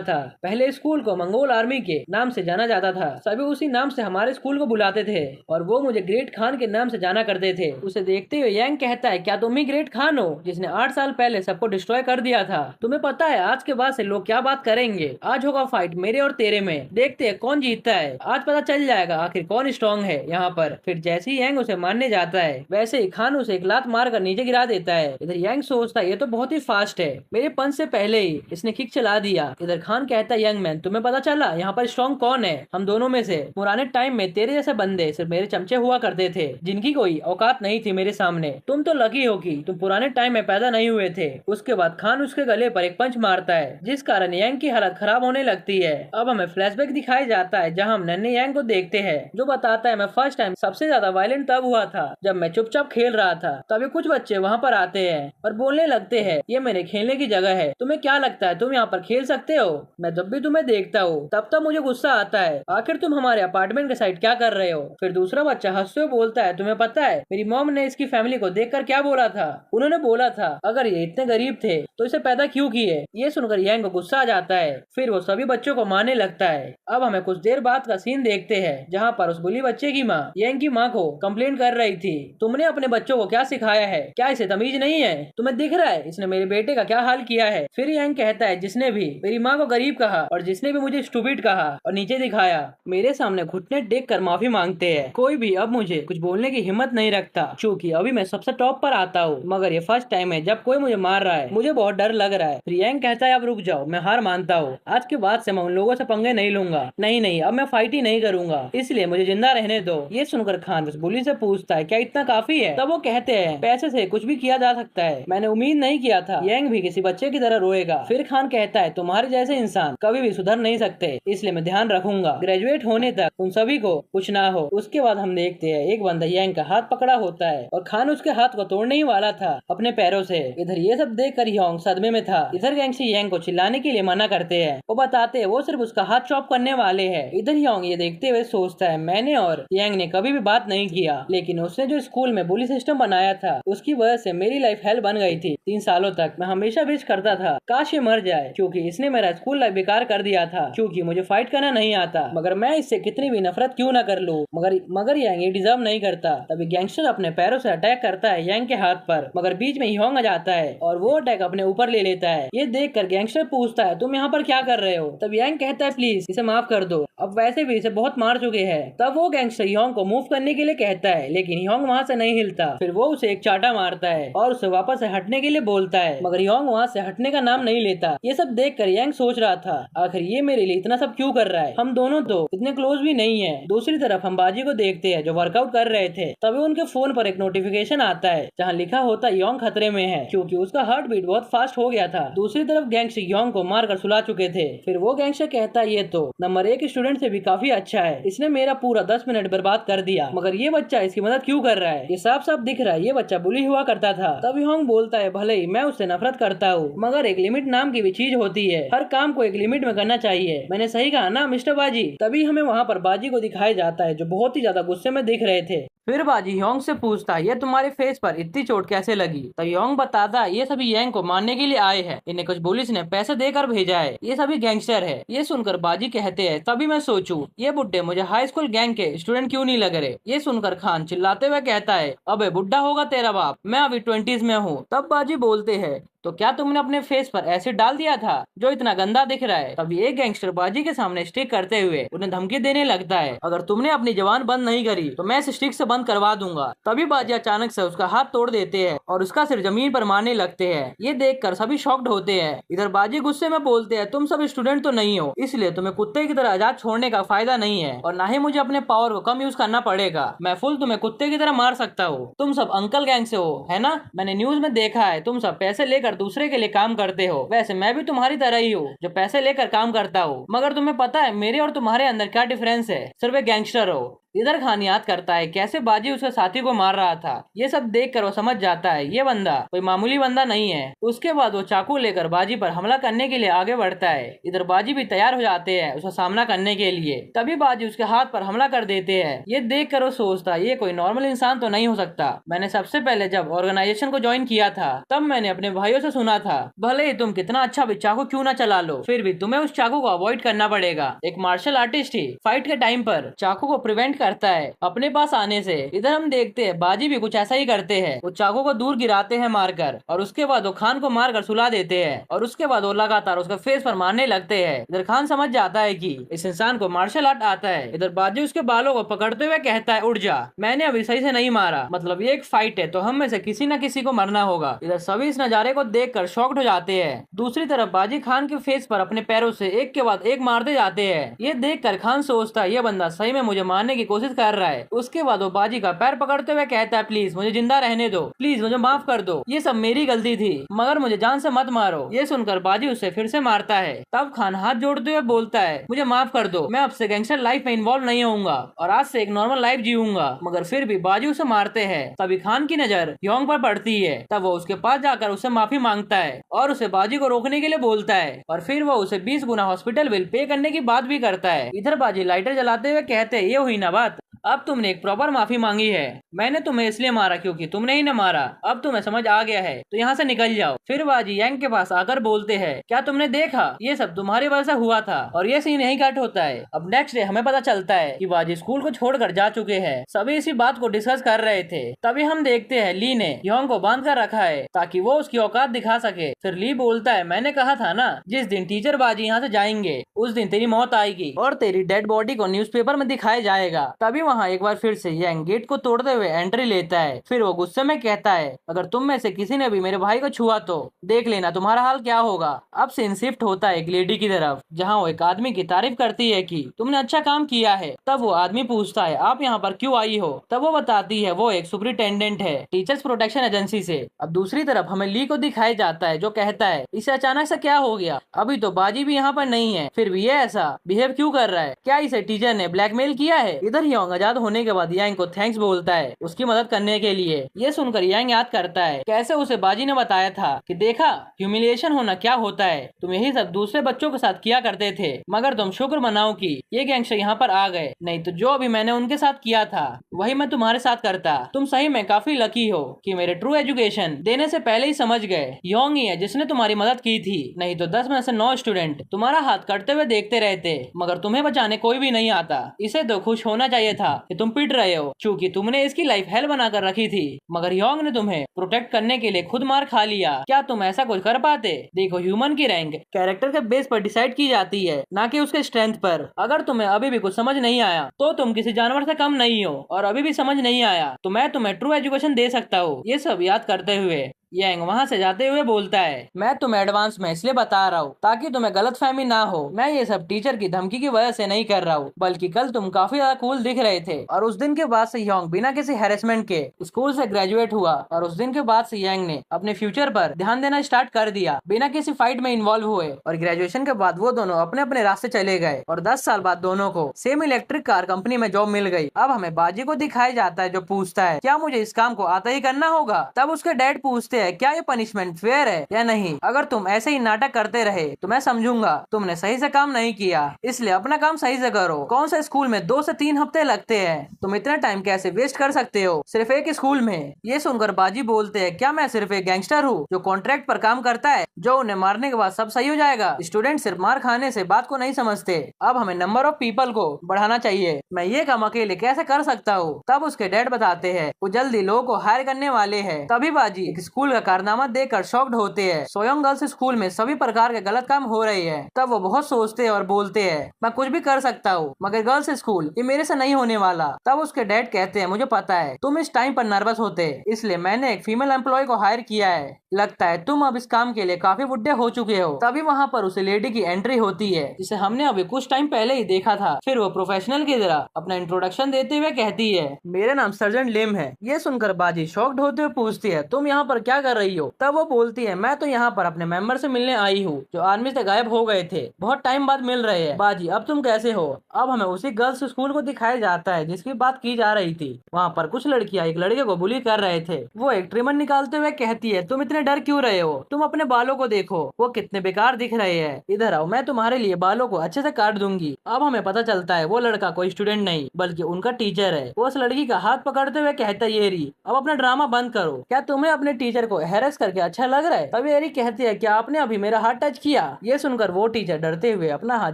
था। पहले स्कूल को मंगोल आर्मी के नाम से जाना जाता था, सभी उसी नाम से हमारे स्कूल को बुलाते थे और वो मुझे ग्रेट खान के नाम से जाना करते थे। उसे देखते हुए यांग कहता है क्या तुम ही ग्रेट खान हो जिसने 8 साल पहले सबको डिस्ट्रॉय कर दिया था? तुम्हें पता है आज के बाद से लोग क्या बात करेंगे? आज होगा फाइट मेरे और तेरे में, देखते हैं कौन जीतता है। आज पता चल जाएगा आखिर कौन स्ट्रॉन्ग है यहाँ पर। फिर जैसे ही यांग उसे मारने जाता है वैसे ही खान उसे एक लात मार कर नीचे गिरा देता है। इधर यांग सोचता है ये तो बहुत ही फास्ट है, मेरे पंच से पहले ही इसने किक चला दिया। इधर खान कहता है यंग मैन तुम्हें पता चला यहाँ पर स्ट्रॉन्ग कौन है? हम दोनों में से। पुराने टाइम में तेरे जैसे बंदे सिर्फ मेरे चमचे हुआ करते थे जिनकी कोई औकात नहीं थी मेरे सामने। तुम तो लकी हो कि तुम पुराने टाइम में पैदा नहीं हुए थे। उसके बाद खान उसके गले पर एक पंच मारता है जिस कारण यांग की हालत खराब होने लगती है। अब हमें फ्लैशबैक दिखाया जाता है जहाँ हम नन्हे यांग को देखते हैं जो बताता है मैं फर्स्ट टाइम सबसे ज्यादा वायलेंट तब हुआ था जब मैं चुपचाप खेल रहा था। तभी कुछ बच्चे वहाँ पर आते हैं और बोलने लगते हैं ये मेरे खेलने की जगह है, तुम्हें क्या लगता है तुम यहाँ पर खेल सकते हो? मैं जब भी तुम्हें देखता हूँ तब तब मुझे गुस्सा आता है, आखिर तुम हमारे अपार्टमेंट के साइड क्या कर रहे हो? फिर दूसरा बच्चा हंसते हुए बोलता है तुम्हें पता है मेरी मॉम ने इसकी फैमिली को देखकर क्या बोला था? उन्होंने बोला था अगर ये इतने गरीब थे तो इसे पैदा क्यों किए? ये सुनकर यांग को गुस्सा आ जाता है। फिर वो सभी बच्चों को मारने लगता है। अब हमें कुछ देर बाद का सीन देखते हैं जहाँ पर उस बुली बच्चे की माँ यांग की माँ को कंप्लेंट कर रही थी तुमने अपने बच्चों को क्या सिखाया है? क्या इसे तमीज नहीं है? तुम्हें दिख रहा है इसने मेरे बेटे का क्या हाल किया है? फिर यांग कहता है जिसने भी मेरी माँ को गरीब कहा और जिसने भी मुझे स्टूपिड कहा और नीचे दिखाया मेरे सामने घुटने टेक कर माफी मांगते हैं। कोई भी अब मुझे कुछ बोलने की हिम्मत नहीं रखता क्योंकि अभी मैं सबसे टॉप पर आता हूँ, मगर ये फर्स्ट टाइम है जब कोई मुझे मार रहा है, मुझे बहुत डर लग रहा है। फिर यांग कहता है अब रुक जाओ, मैं हार मानता हूँ, आज के बाद से मैं उन लोगों से पंगे नहीं लूंगा। नहीं अब मैं फाइट ही नहीं करूंगा, इसलिए मुझे जिंदा रहने दो। ये सुनकर खान उस बुली से पूछता है क्या इतना काफी है? तब वो कहते हैं पैसे से कुछ भी किया जा सकता है, मैंने उम्मीद नहीं किया था यांग भी किसी बच्चे की तरह रोएगा। फिर खान कहता है तुम्हारे जैसे इंसान कभी भी सुधर नहीं सकते, इसलिए मैं ध्यान रखूंगा ग्रेजुएट होने तक उन सभी को कुछ ना हो। उसके बाद हम देखते हैं एक बंदा यांग का हाथ पकड़ा होता है और खान उसके हाथ को तोड़ने ही वाला था अपने पैरों से। इधर ये सब देखकर योंग सदमे में था। इधर गैंगस्टर यांग को चिल्लाने के लिए मना करते हैं, वो बताते हैं वो सिर्फ उसका हाथ चॉप करने वाले हैं। इधर योंग ये देखते हुए सोचता है मैंने और यांग ने कभी भी बात नहीं किया, लेकिन उसने जो स्कूल में बुली सिस्टम बनाया था उसकी वजह से मेरी लाइफ हेल बन गई थी। 3 सालों तक मैं हमेशा विश करता था काश ये मर जाए क्योंकि इसने मेरा स्कूल लाइफ बेकार कर दिया था, क्योंकि मुझे फाइट करना नहीं आता, मगर मैं इससे कितनी भी नफरत क्यों न कर लूं, मगर यांग ये डिजर्व नहीं करता। तभी गैंगस्टर अपने पैरों से अटैक करता है यांग के हाथ पर, मगर बीच में योंग आ जाता है और वो अटैक अपने ऊपर ले लेता है। ये देखकर गैंगस्टर पूछता है तुम यहाँ पर क्या कर रहे हो? तब यांग कहता है प्लीज इसे माफ कर दो, अब वैसे भी इसे बहुत मार चुके हैं। तब वो गैंगस्टर योंग को मूव करने के लिए कहता है लेकिन योंग वहाँ से नहीं हिलता। फिर वो उसे एक चाटा मारता है और उसे वापस से हटने के लिए बोलता है, मगर योंग वहाँ से हटने का नाम नहीं लेता। ये सब देखकर यांग सोच रहा था आखिर ये मेरे लिए इतना सब क्यों कर रहा है, हम दोनों तो इतने क्लोज भी नहीं है। दूसरी तरफ हम बाजी को देखते हैं जो वर्कआउट कर रहे थे। तभी उनके फोन पर एक नोटिफिकेशन आता है जहाँ लिखा होता है योंग खतरे में है, क्योंकि उसका हार्ट बीट बहुत फास्ट हो गया था। दूसरी तरफ गैंगस्टर योंग को मारकर सुला चुके थे। फिर वो गैंगस्टर कहता है ये तो नंबर 1 स्टूडेंट से भी काफी अच्छा है, इसने मेरा पूरा 10 मिनट बर्बाद कर दिया, मगर ये बच्चा इसकी मदद क्यों कर रहा है? ये साफ साफ दिख रहा है ये बच्चा बुली हुआ करता था। तब योंग बोलता है भले ही मैं उससे नफरत करता हूँ, मगर एक लिमिट नाम की भी चीज होती है, हर काम को एक लिमिट में करना चाहिए। मैंने सही कहा ना मिस्टर बाजी? तभी हमें वहाँ पर बाजी को दिखाया जाता है जो बहुत ही ज्यादा गुस्से में दिख रहे थे। फिर बाजी योंग से पूछता है ये तुम्हारे फेस पर इतनी चोट कैसे लगी? तो योंग बताता है ये सभी यांग को मारने के लिए आए हैं, इन्हें कुछ पुलिस ने पैसे देकर भेजा है, ये सभी गैंगस्टर है। ये सुनकर बाजी कहते हैं तभी मैं सोचूं ये बुड्ढे मुझे हाई स्कूल गैंग के स्टूडेंट क्यों नहीं लग रहे। ये सुनकर खान चिल्लाते हुए कहता है अबे बुड्ढा होगा तेरा बाप, मैं अभी 20s में हूँ। तब बाजी बोलते हैं तो क्या तुमने अपने फेस पर एसिड डाल दिया था जो इतना गंदा दिख रहा है? तभी एक गैंगस्टर बाजी के सामने स्टिक करते हुए उन्हें धमकी देने लगता है अगर तुमने अपनी जबान बंद नहीं करी तो मैं इस स्टिक से बंद करवा दूंगा। तभी बाजी अचानक से उसका हाथ तोड़ देते हैं और उसका सिर जमीन पर मारने लगते हैं। ये देखकर सभी शॉक्ड होते हैं। इधर बाजी गुस्से में बोलते हैं तुम सब स्टूडेंट तो नहीं हो, इसलिए तुम्हें कुत्ते की तरह आजाद छोड़ने का फायदा नहीं है और न ही मुझे अपने पावर को कम यूज करना पड़ेगा। मैं फुल तुम्हें कुत्ते की तरह मार सकता हूँ। तुम सब अंकल गैंग से हो है ना? मैंने न्यूज में देखा है तुम सब पैसे लेकर दूसरे के लिए काम करते हो। वैसे मैं भी तुम्हारी तरह ही हूँ जो पैसे लेकर काम करता हूँ, मगर तुम्हें पता है मेरे और तुम्हारे अंदर क्या डिफरेंस है? सिर्फ एक गैंगस्टर हो। इधर खान याद करता है कैसे बाजी उसके साथी को मार रहा था। ये सब देखकर वो समझ जाता है ये बंदा कोई मामूली बंदा नहीं है। उसके बाद वो चाकू लेकर बाजी पर हमला करने के लिए आगे बढ़ता है। इधर बाजी भी तैयार हो जाते हैं उसका सामना करने के लिए। तभी बाजी उसके हाथ पर हमला कर देते हैं। ये देखकर वो सोचता है ये कोई नॉर्मल इंसान तो नहीं हो सकता। मैंने सबसे पहले जब ऑर्गेनाइजेशन को ज्वाइन किया था तब मैंने अपने भाइयों से सुना था भले ही तुम कितना अच्छा भी चाकू क्यों ना चला लो, फिर भी तुम्हें उस चाकू को अवॉइड करना पड़ेगा। एक मार्शल आर्टिस्ट ही फाइट के टाइम पर चाकू को प्रिवेंट करता है अपने पास आने से। इधर हम देखते हैं बाजी भी कुछ ऐसा ही करते हैं। वो चाकू को दूर गिराते हैं मारकर और उसके बाद वो खान को मारकर सुला देते हैं और उसके बाद वो लगातार उसके फेस पर मारने लगते हैं। इधर खान समझ जाता है कि इस इंसान को मार्शल आर्ट आता है। इधर बाजी उसके बालों को पकड़ते हुए कहता है उठ जा, मैंने अभी सही से नहीं मारा, मतलब ये एक फाइट है तो हम में से किसी न किसी को मरना होगा। इधर सभी इस नजारे को देखकर शॉक्ड हो जाते हैं। दूसरी तरफ बाजी खान के फेस पर अपने पैरों से एक के बाद एक मारते जाते हैं। ये देखकर खान सोचता है ये बंदा सही में मुझे मारने की कोशिश कर रहा है। उसके बाद वो बाजी का पैर पकड़ते हुए कहता है प्लीज मुझे जिंदा रहने दो, प्लीज मुझे माफ कर दो, ये सब मेरी गलती थी मगर मुझे जान से मत मारो। ये सुनकर बाजी उसे फिर से मारता है। तब खान हाथ जोड़ते हुए बोलता है मुझे माफ कर दो, मैं अब से गैंगस्टर लाइफ में इन्वॉल्व नहीं होऊंगा और आज से एक नॉर्मल लाइफ जीऊंगा। मगर फिर भी बाजी उसे मारते हैं। तभी खान की नजर योंग पर पड़ती है। तब वो उसके पास जाकर उससे माफी मांगता है और उसे बाजी को रोकने के लिए बोलता है और फिर वो उसे 20 गुना हॉस्पिटल बिल पे करने की बात भी करता है। इधर बाजी लाइटर जलाते हुए कहते हैं ये हुई ना बात, अब तुमने एक प्रॉपर माफी मांगी है। मैंने तुम्हें इसलिए मारा क्योंकि तुमने ही न मारा, अब तुम्हें समझ आ गया है तो यहाँ से निकल जाओ। फिर बाजी यांग के पास आकर बोलते हैं क्या तुमने देखा ये सब तुम्हारी वजह से हुआ था। और ये सीन यही कट होता है। अब नेक्स्ट डे हमें पता चलता है कि बाजी स्कूल को छोड़कर जा चुके हैं। सभी इसी बात को डिस्कस कर रहे थे। तभी हम देखते हैं ली ने योंग को बांध कर रखा है ताकि वो उसकी औकात दिखा सके। फिर ली बोलता है मैंने कहा था ना जिस दिन टीचर बाजी यहाँ से जाएंगे उस दिन तेरी मौत आएगी और तेरी डेड बॉडी को न्यूज़पेपर में दिखाया जाएगा। तभी वहाँ एक बार फिर से यांग गेट को तोड़ते हुए एंट्री लेता है। फिर वो गुस्से में कहता है अगर तुम में से किसी ने भी मेरे भाई को छुआ तो देख लेना तुम्हारा हाल क्या होगा। अब सीन शिफ्ट होता है एक लेडी की तरफ जहाँ वो एक आदमी की तारीफ करती है कि तुमने अच्छा काम किया है। तब वो आदमी पूछता है आप यहाँ पर क्यों आई हो? तब वो बताती है वो एक सुपरिटेंडेंट है टीचर्स प्रोटेक्शन एजेंसी से। अब दूसरी तरफ हमें ली को दिखाया जाता है जो कहता है इसे अचानक से क्या हो गया, अभी तो बाजी भी यहाँ पर नहीं है, फिर भी ये ऐसा बिहेव क्यों कर रहा है, क्या इसे टीचर ने ब्लैकमेल किया है? इधर योंग आजाद होने के बाद यांग को थैंक्स बोलता है उसकी मदद करने के लिए। ये सुनकर यांग याद करता है कैसे उसे बाजी ने बताया था कि देखा ह्यूमिलिएशन होना क्या होता है, तुम यही सब दूसरे बच्चों के साथ किया करते थे मगर तुम शुक्र मनाओ कि ये गैंगस्टर यहाँ पर आ गए, नहीं तो जो अभी मैंने उनके साथ किया था वही मैं तुम्हारे साथ करता। तुम सही में काफी लकी हो कि मेरे ट्रू एजुकेशन देने से पहले ही समझ गए योंग ही है जिसने तुम्हारी मदद की थी, नहीं तो 10 में से 9 स्टूडेंट तुम्हारा हाथ कटते हुए देखते रहते मगर तुम्हें बचाने कोई भी नहीं आता। इसे तो खुश होना चाहिए था कि तुम पिट रहे हो क्योंकि तुमने इसकी लाइफ हेल बनाकर रखी थी मगर योंग ने तुम्हें प्रोटेक्ट करने के लिए खुद मार खा लिया। क्या तुम ऐसा कुछ कर पाते? देखो ह्यूमन की रैंक कैरेक्टर के बेस पर डिसाइड की जाती है ना कि उसके स्ट्रेंथ पर। अगर तुम्हें अभी भी कुछ समझ नहीं आया तो तुम किसी जानवर से कम नहीं हो और अभी भी समझ नहीं आया तो मैं तुम्हें ट्रू एजुकेशन दे सकता हूँ। ये सब याद करते हुए यांग वहाँ से जाते हुए बोलता है, मैं तुम्हें एडवांस में इसलिए बता रहा हूँ ताकि तुम्हें गलतफहमी ना हो। मैं ये सब टीचर की धमकी की वजह से नहीं कर रहा हूँ, बल्कि कल तुम काफी ज्यादा कूल दिख रहे थे। और उस दिन के बाद से योंग बिना किसी हैरेसमेंट के स्कूल से ग्रेजुएट हुआ और उस दिन के बाद से यांग ने अपने फ्यूचर पर ध्यान देना स्टार्ट कर दिया बिना किसी फाइट में इन्वॉल्व हुए। और ग्रेजुएशन के बाद वो दोनों अपने अपने रास्ते चले गए और 10 साल बाद दोनों को सेम इलेक्ट्रिक कार कंपनी में जॉब मिल गई। अब हमें बाजी को दिखाया जाता है जो पूछता है, क्या मुझे इस काम को आता ही करना होगा? तब उसके डैड पूछते हैं, क्या ये पनिशमेंट फेयर है या नहीं? अगर तुम ऐसे ही नाटक करते रहे तो मैं समझूंगा तुमने सही से काम नहीं किया, इसलिए अपना काम सही से करो। कौन सा स्कूल में 2 से 3 हफ्ते लगते हैं, तुम इतना टाइम कैसे वेस्ट कर सकते हो सिर्फ एक स्कूल में? ये सुनकर बाजी बोलते हैं, क्या मैं सिर्फ एक गैंगस्टर हूँ जो कॉन्ट्रैक्ट पर काम करता है, जो उन्हें मारने के बाद सब सही हो जाएगा? स्टूडेंट सिर्फ मार खाने से बात को नहीं समझते, अब हमें नंबर ऑफ पीपल को बढ़ाना चाहिए। मैं ये काम अकेले कैसे कर सकता हूँ? तब उसके डैड बताते हैं वो जल्दी लोगों को हायर करने वाले हैं। तभी बाजी एक स्कूल का कारनामा देखकर शॉक्ड होते हैं। सोयोंग गर्ल्स स्कूल में सभी प्रकार के गलत काम हो रहे हैं। तब वो बहुत सोचते हैं और बोलते हैं, मैं कुछ भी कर सकता हूँ, मगर गर्ल्स स्कूल ये मेरे से नहीं होने वाला। तब उसके डैड कहते हैं, मुझे पता है तुम इस टाइम पर नर्वस होते, इसलिए मैंने एक फीमेल एम्प्लॉय को हायर किया है। लगता है तुम अब इस काम के लिए काफी बुढ़े हो चुके हो। तभी वहाँ पर उस लेडी की एंट्री होती है जिसे हमने अभी कुछ टाइम पहले ही देखा था। फिर वो प्रोफेशनल की तरह अपना इंट्रोडक्शन देते हुए कहती है, मेरा नाम सर्जेंट लिम है। ये सुनकर बाजी शॉक्ड होते हुए पूछती है, तुम यहाँ पर क्या कर रही हो? तब वो बोलती है, मैं तो यहाँ पर अपने मेंबर से मिलने आई हूँ जो आर्मी से गायब हो गए थे, बहुत टाइम बाद मिल रहे हैं। बाजी अब तुम कैसे हो? अब हमें उसी गर्ल्स स्कूल को दिखाया जाता है जिसकी बात की जा रही थी। वहाँ पर कुछ लड़कियाँ एक लड़के को बुली कर रहे थे। वो एक ट्रिमर निकालते हुए कहती है, तुम इतने डर क्यों रहे हो? तुम अपने बालों को देखो, वो कितने बेकार दिख रहे हैं। इधर आओ, मैं तुम्हारे लिए बालों को अच्छे से काट दूंगी। अब हमें पता चलता है वो लड़का कोई स्टूडेंट नहीं बल्कि उनका टीचर है। वो उस लड़की का हाथ पकड़ते हुए कहता है, ये री अब अपना ड्रामा बंद करो। क्या तुम्हें अपने टीचर को हैरेस करके अच्छा लग रहा है? तभी एरी कहती है, क्या आपने अभी मेरा हाथ टच किया? ये सुनकर वो टीचर डरते हुए अपना हाथ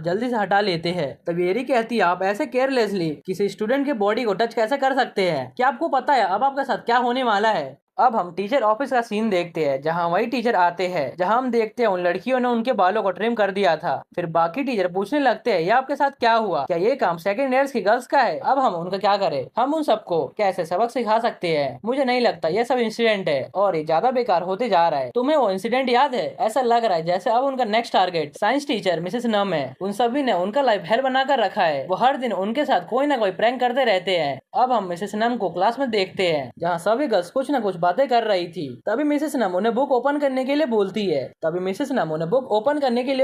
जल्दी से हटा लेते हैं। तभी एरी कहती है, आप ऐसे केयरलेसली किसी स्टूडेंट के बॉडी को टच कैसे कर सकते हैं? क्या आपको पता है अब आपके साथ क्या होने वाला है? अब हम टीचर ऑफिस का सीन देखते हैं जहां वही टीचर आते हैं जहां हम देखते हैं उन लड़कियों ने उनके बालों को ट्रिम कर दिया था। फिर बाकी टीचर पूछने लगते हैं, ये आपके साथ क्या हुआ? क्या ये काम सेकंड ईयर्स की गर्ल्स का है? अब हम उनका क्या करें? हम उन सबको कैसे सबक सिखा सकते हैं? मुझे नहीं लगता ये सब इंसिडेंट है और ये ज्यादा बेकार होते जा रहा है। तुम्हें वो इंसिडेंट याद है? ऐसा लग रहा है जैसे अब उनका next target science teacher Mrs नम है। उन सभी ने उनका लाइफ हेल बनाकर रखा है। वो हर दिन उनके साथ कोई ना कोई प्रैंक करते रहते हैं। अब हम मिसेस नम को क्लास में देखते हैं जहाँ सभी गर्ल्स कुछ न कुछ बातें कर रही थी। तभी मिसेस नम उन्हें बुक ओपन करने के लिए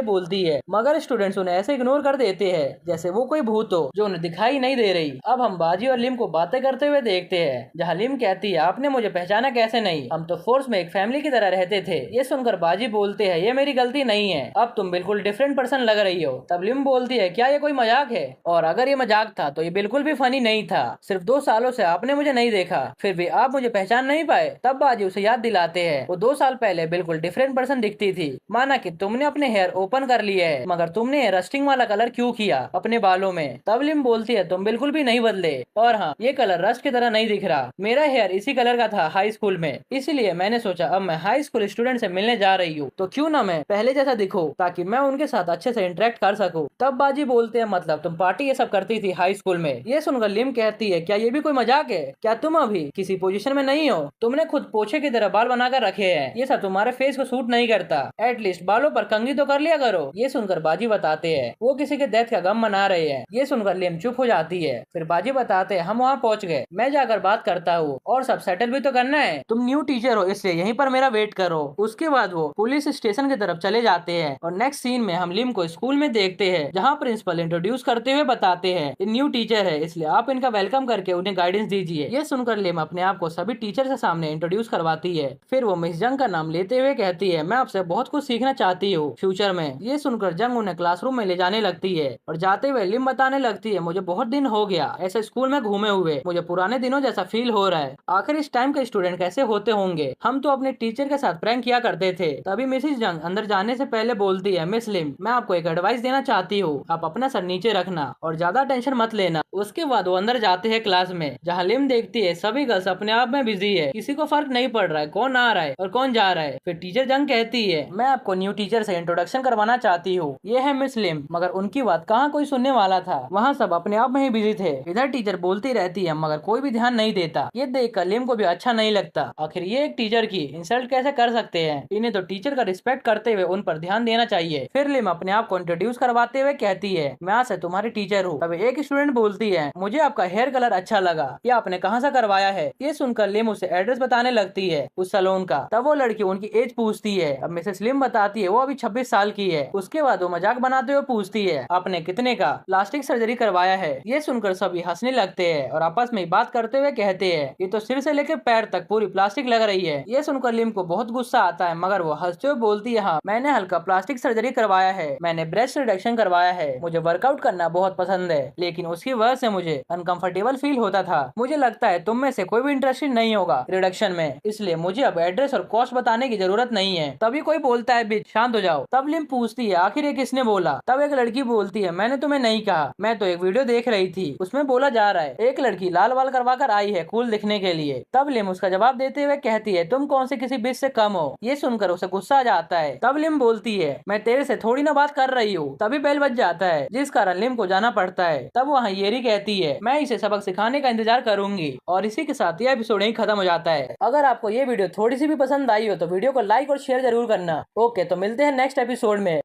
बोलती है मगर स्टूडेंट्स उन्हें ऐसे इग्नोर कर देते हैं जैसे वो कोई भूत हो जो उन्हें दिखाई नहीं दे रही। अब हम बाजी और लिम को बातें करते हुए देखते हैं जहाँ लिम कहती है, आपने मुझे पहचाना कैसे नहीं? हम तो फोर्स में एक फैमिली की तरह रहते थे। ये सुनकर बाजी बोलते हैं, ये मेरी गलती नहीं है, अब तुम बिल्कुल डिफरेंट पर्सन लग रही हो। तब लिम बोलती है, क्या ये कोई मजाक है? और अगर ये मजाक था तो ये बिल्कुल भी फनी नहीं था। सिर्फ 2 सालों से आपने मुझे नहीं देखा, फिर भी आप मुझे पहचान नहीं पाए। तब बाजी उसे याद दिलाते हैं वो 2 साल पहले बिल्कुल डिफरेंट पर्सन दिखती थी। माना कि तुमने अपने हेयर ओपन कर लिए है, मगर तुमने रस्टिंग वाला कलर क्यों किया अपने बालों में? तब लिम बोलती है, तुम बिल्कुल भी नहीं बदले, और हाँ, ये कलर रस्ट की तरह नहीं दिख रहा। मेरा हेयर इसी कलर का था हाई स्कूल में, इसलिए मैंने सोचा अब मैं हाई स्कूल स्टूडेंट से मिलने जा रही हूँ तो क्यों ना मैं पहले जैसा दिखूं ताकि मैं उनके साथ अच्छे से इंटरेक्ट कर सकूं। तब बाजी बोलते हैं, मतलब तुम पार्टी ये सब करती थी हाई स्कूल में? ये सुनकर लिम कहती है, क्या ये भी कोई मजाक है? क्या तुम अभी किसी पोजीशन में नहीं हो? तुमने खुद पोछे की तरह बाल बनाकर रखे हैं, ये सब तुम्हारे फेस को सूट नहीं करता। एटलीस्ट बालों पर कंघी तो कर लिया करो। ये सुनकर बाजी बताते हैं वो किसी के डेथ का गम मना रहे हैं। ये सुनकर लिम चुप हो जाती है। फिर बाजी बताते हैं, हम वहाँ पहुँच गए, मैं जाकर बात करता हूँ और सब सेटल भी तो करना है। तुम न्यू टीचर हो इसलिए यहीं पर मेरा वेट करो। उसके बाद वो पुलिस स्टेशन की तरफ चले जाते हैं और नेक्स्ट सीन में हम लिम को स्कूल में देखते हैं जहाँ प्रिंसिपल इंट्रोड्यूस करते हुए बताते हैं, ये न्यू टीचर है इसलिए आप इनका वेलकम करके उन्हें गाइडेंस दीजिए। ये सुनकर लिम अपने आप को सभी टीचर के सामने इंट्रोड्यूस करवाती है। फिर वो मिस जंग का नाम लेते हुए कहती है, मैं आपसे बहुत कुछ सीखना चाहती हूँ फ्यूचर में। ये सुनकर जंग उन्हें क्लासरूम में ले जाने लगती है और जाते हुए लिम बताने लगती है, मुझे बहुत दिन हो गया ऐसे स्कूल में घूमे हुए, मुझे पुराने दिनों जैसा फील हो रहा है। आखिर इस टाइम के स्टूडेंट कैसे होते होंगे? हम तो अपने टीचर के साथ प्रैंक किया करते थे। तभी मिसिस जंग अंदर जाने से पहले बोलती है, मिस लिम, मैं आपको एक एडवाइस देना चाहती हूँ, आप अपना सर नीचे रखना और ज्यादा टेंशन मत लेना। उसके बाद वो अंदर जाते हैं क्लास में जहाँ लिम देखती है सभी गर्ल्स अपने आप में बिजी है, किसी किसी को फर्क नहीं पड़ रहा है कौन आ रहा है और कौन जा रहा है। फिर टीचर जंग कहती है, मैं आपको न्यू टीचर से इंट्रोडक्शन करवाना चाहती हूँ, ये है मिस लिम। मगर उनकी बात कहाँ कोई सुनने वाला था, वहाँ सब अपने आप में ही बिजी थे। इधर टीचर बोलती रहती है मगर कोई भी ध्यान नहीं देता। ये देखकर लिम को भी अच्छा नहीं लगता, आखिर ये एक टीचर की इंसल्ट कैसे कर सकते हैं, इन्हें तो टीचर का रिस्पेक्ट करते हुए उन पर ध्यान देना चाहिए। फिर लिम अपने आप को इंट्रोड्यूस करवाते हुए कहती है, मैं आज से तुम्हारी टीचर हूँ। तब एक स्टूडेंट बोलती है, मुझे आपका हेयर कलर अच्छा लगा, ये आपने कहाँ से करवाया है। ये सुनकर लिम उसे एड्रेस बताने लगती है उस सैलून का। तब वो लड़की उनकी एज पूछती है। अब मिसेस लिम बताती है वो अभी 26 साल की है। उसके बाद वो मजाक बनाते हुए पूछती है, आपने कितने का प्लास्टिक सर्जरी करवाया है। ये सुनकर सभी हंसने लगते हैं और आपस में बात करते हुए कहते हैं, ये तो सिर से लेकर पैर तक पूरी प्लास्टिक लग रही है। ये सुनकर लिम को बहुत गुस्सा आता है मगर वो हंसते हुए बोलती है, हाँ मैंने हल्का प्लास्टिक सर्जरी करवाया है, मैंने ब्रेस्ट रिडक्शन करवाया है, मुझे वर्कआउट करना बहुत पसंद है, लेकिन उसकी वजह से मुझे अनकंफर्टेबल फील होता था। मुझे लगता है तुम में से कोई भी इंटरेस्टेड नहीं होगा रिडक्शन में, इसलिए मुझे अब एड्रेस और कॉस्ट बताने की जरूरत नहीं है। तभी कोई बोलता है, बीच शांत हो जाओ। तब लिम पूछती है, आखिर ये किसने बोला। तब एक लड़की बोलती है, मैंने तुम्हें नहीं कहा, मैं तो एक वीडियो देख रही थी, उसमें बोला जा रहा है एक लड़की लाल बाल करवा कर आई है कूल दिखने के लिए। तब लिम उसका जवाब देते हुए कहती है, तुम कौन से किसी बीच से कम हो। ये सुनकर उसे गुस्सा आ जाता है। तब लिम बोलती है, मैं तेरे से थोड़ी ना बात कर रही हूँ। तभी बेल बज जाता है जिस कारण लिम को जाना पड़ता है। तब वहाँ येरी कहती है, मैं इसे सबक सिखाने का इंतजार करूंगी। और इसी के साथ यह एपिसोड यहीं खत्म हो जाता है। अगर आपको ये वीडियो थोड़ी सी भी पसंद आई हो तो वीडियो को लाइक और शेयर जरूर करना। ओके, तो मिलते हैं नेक्स्ट एपिसोड में।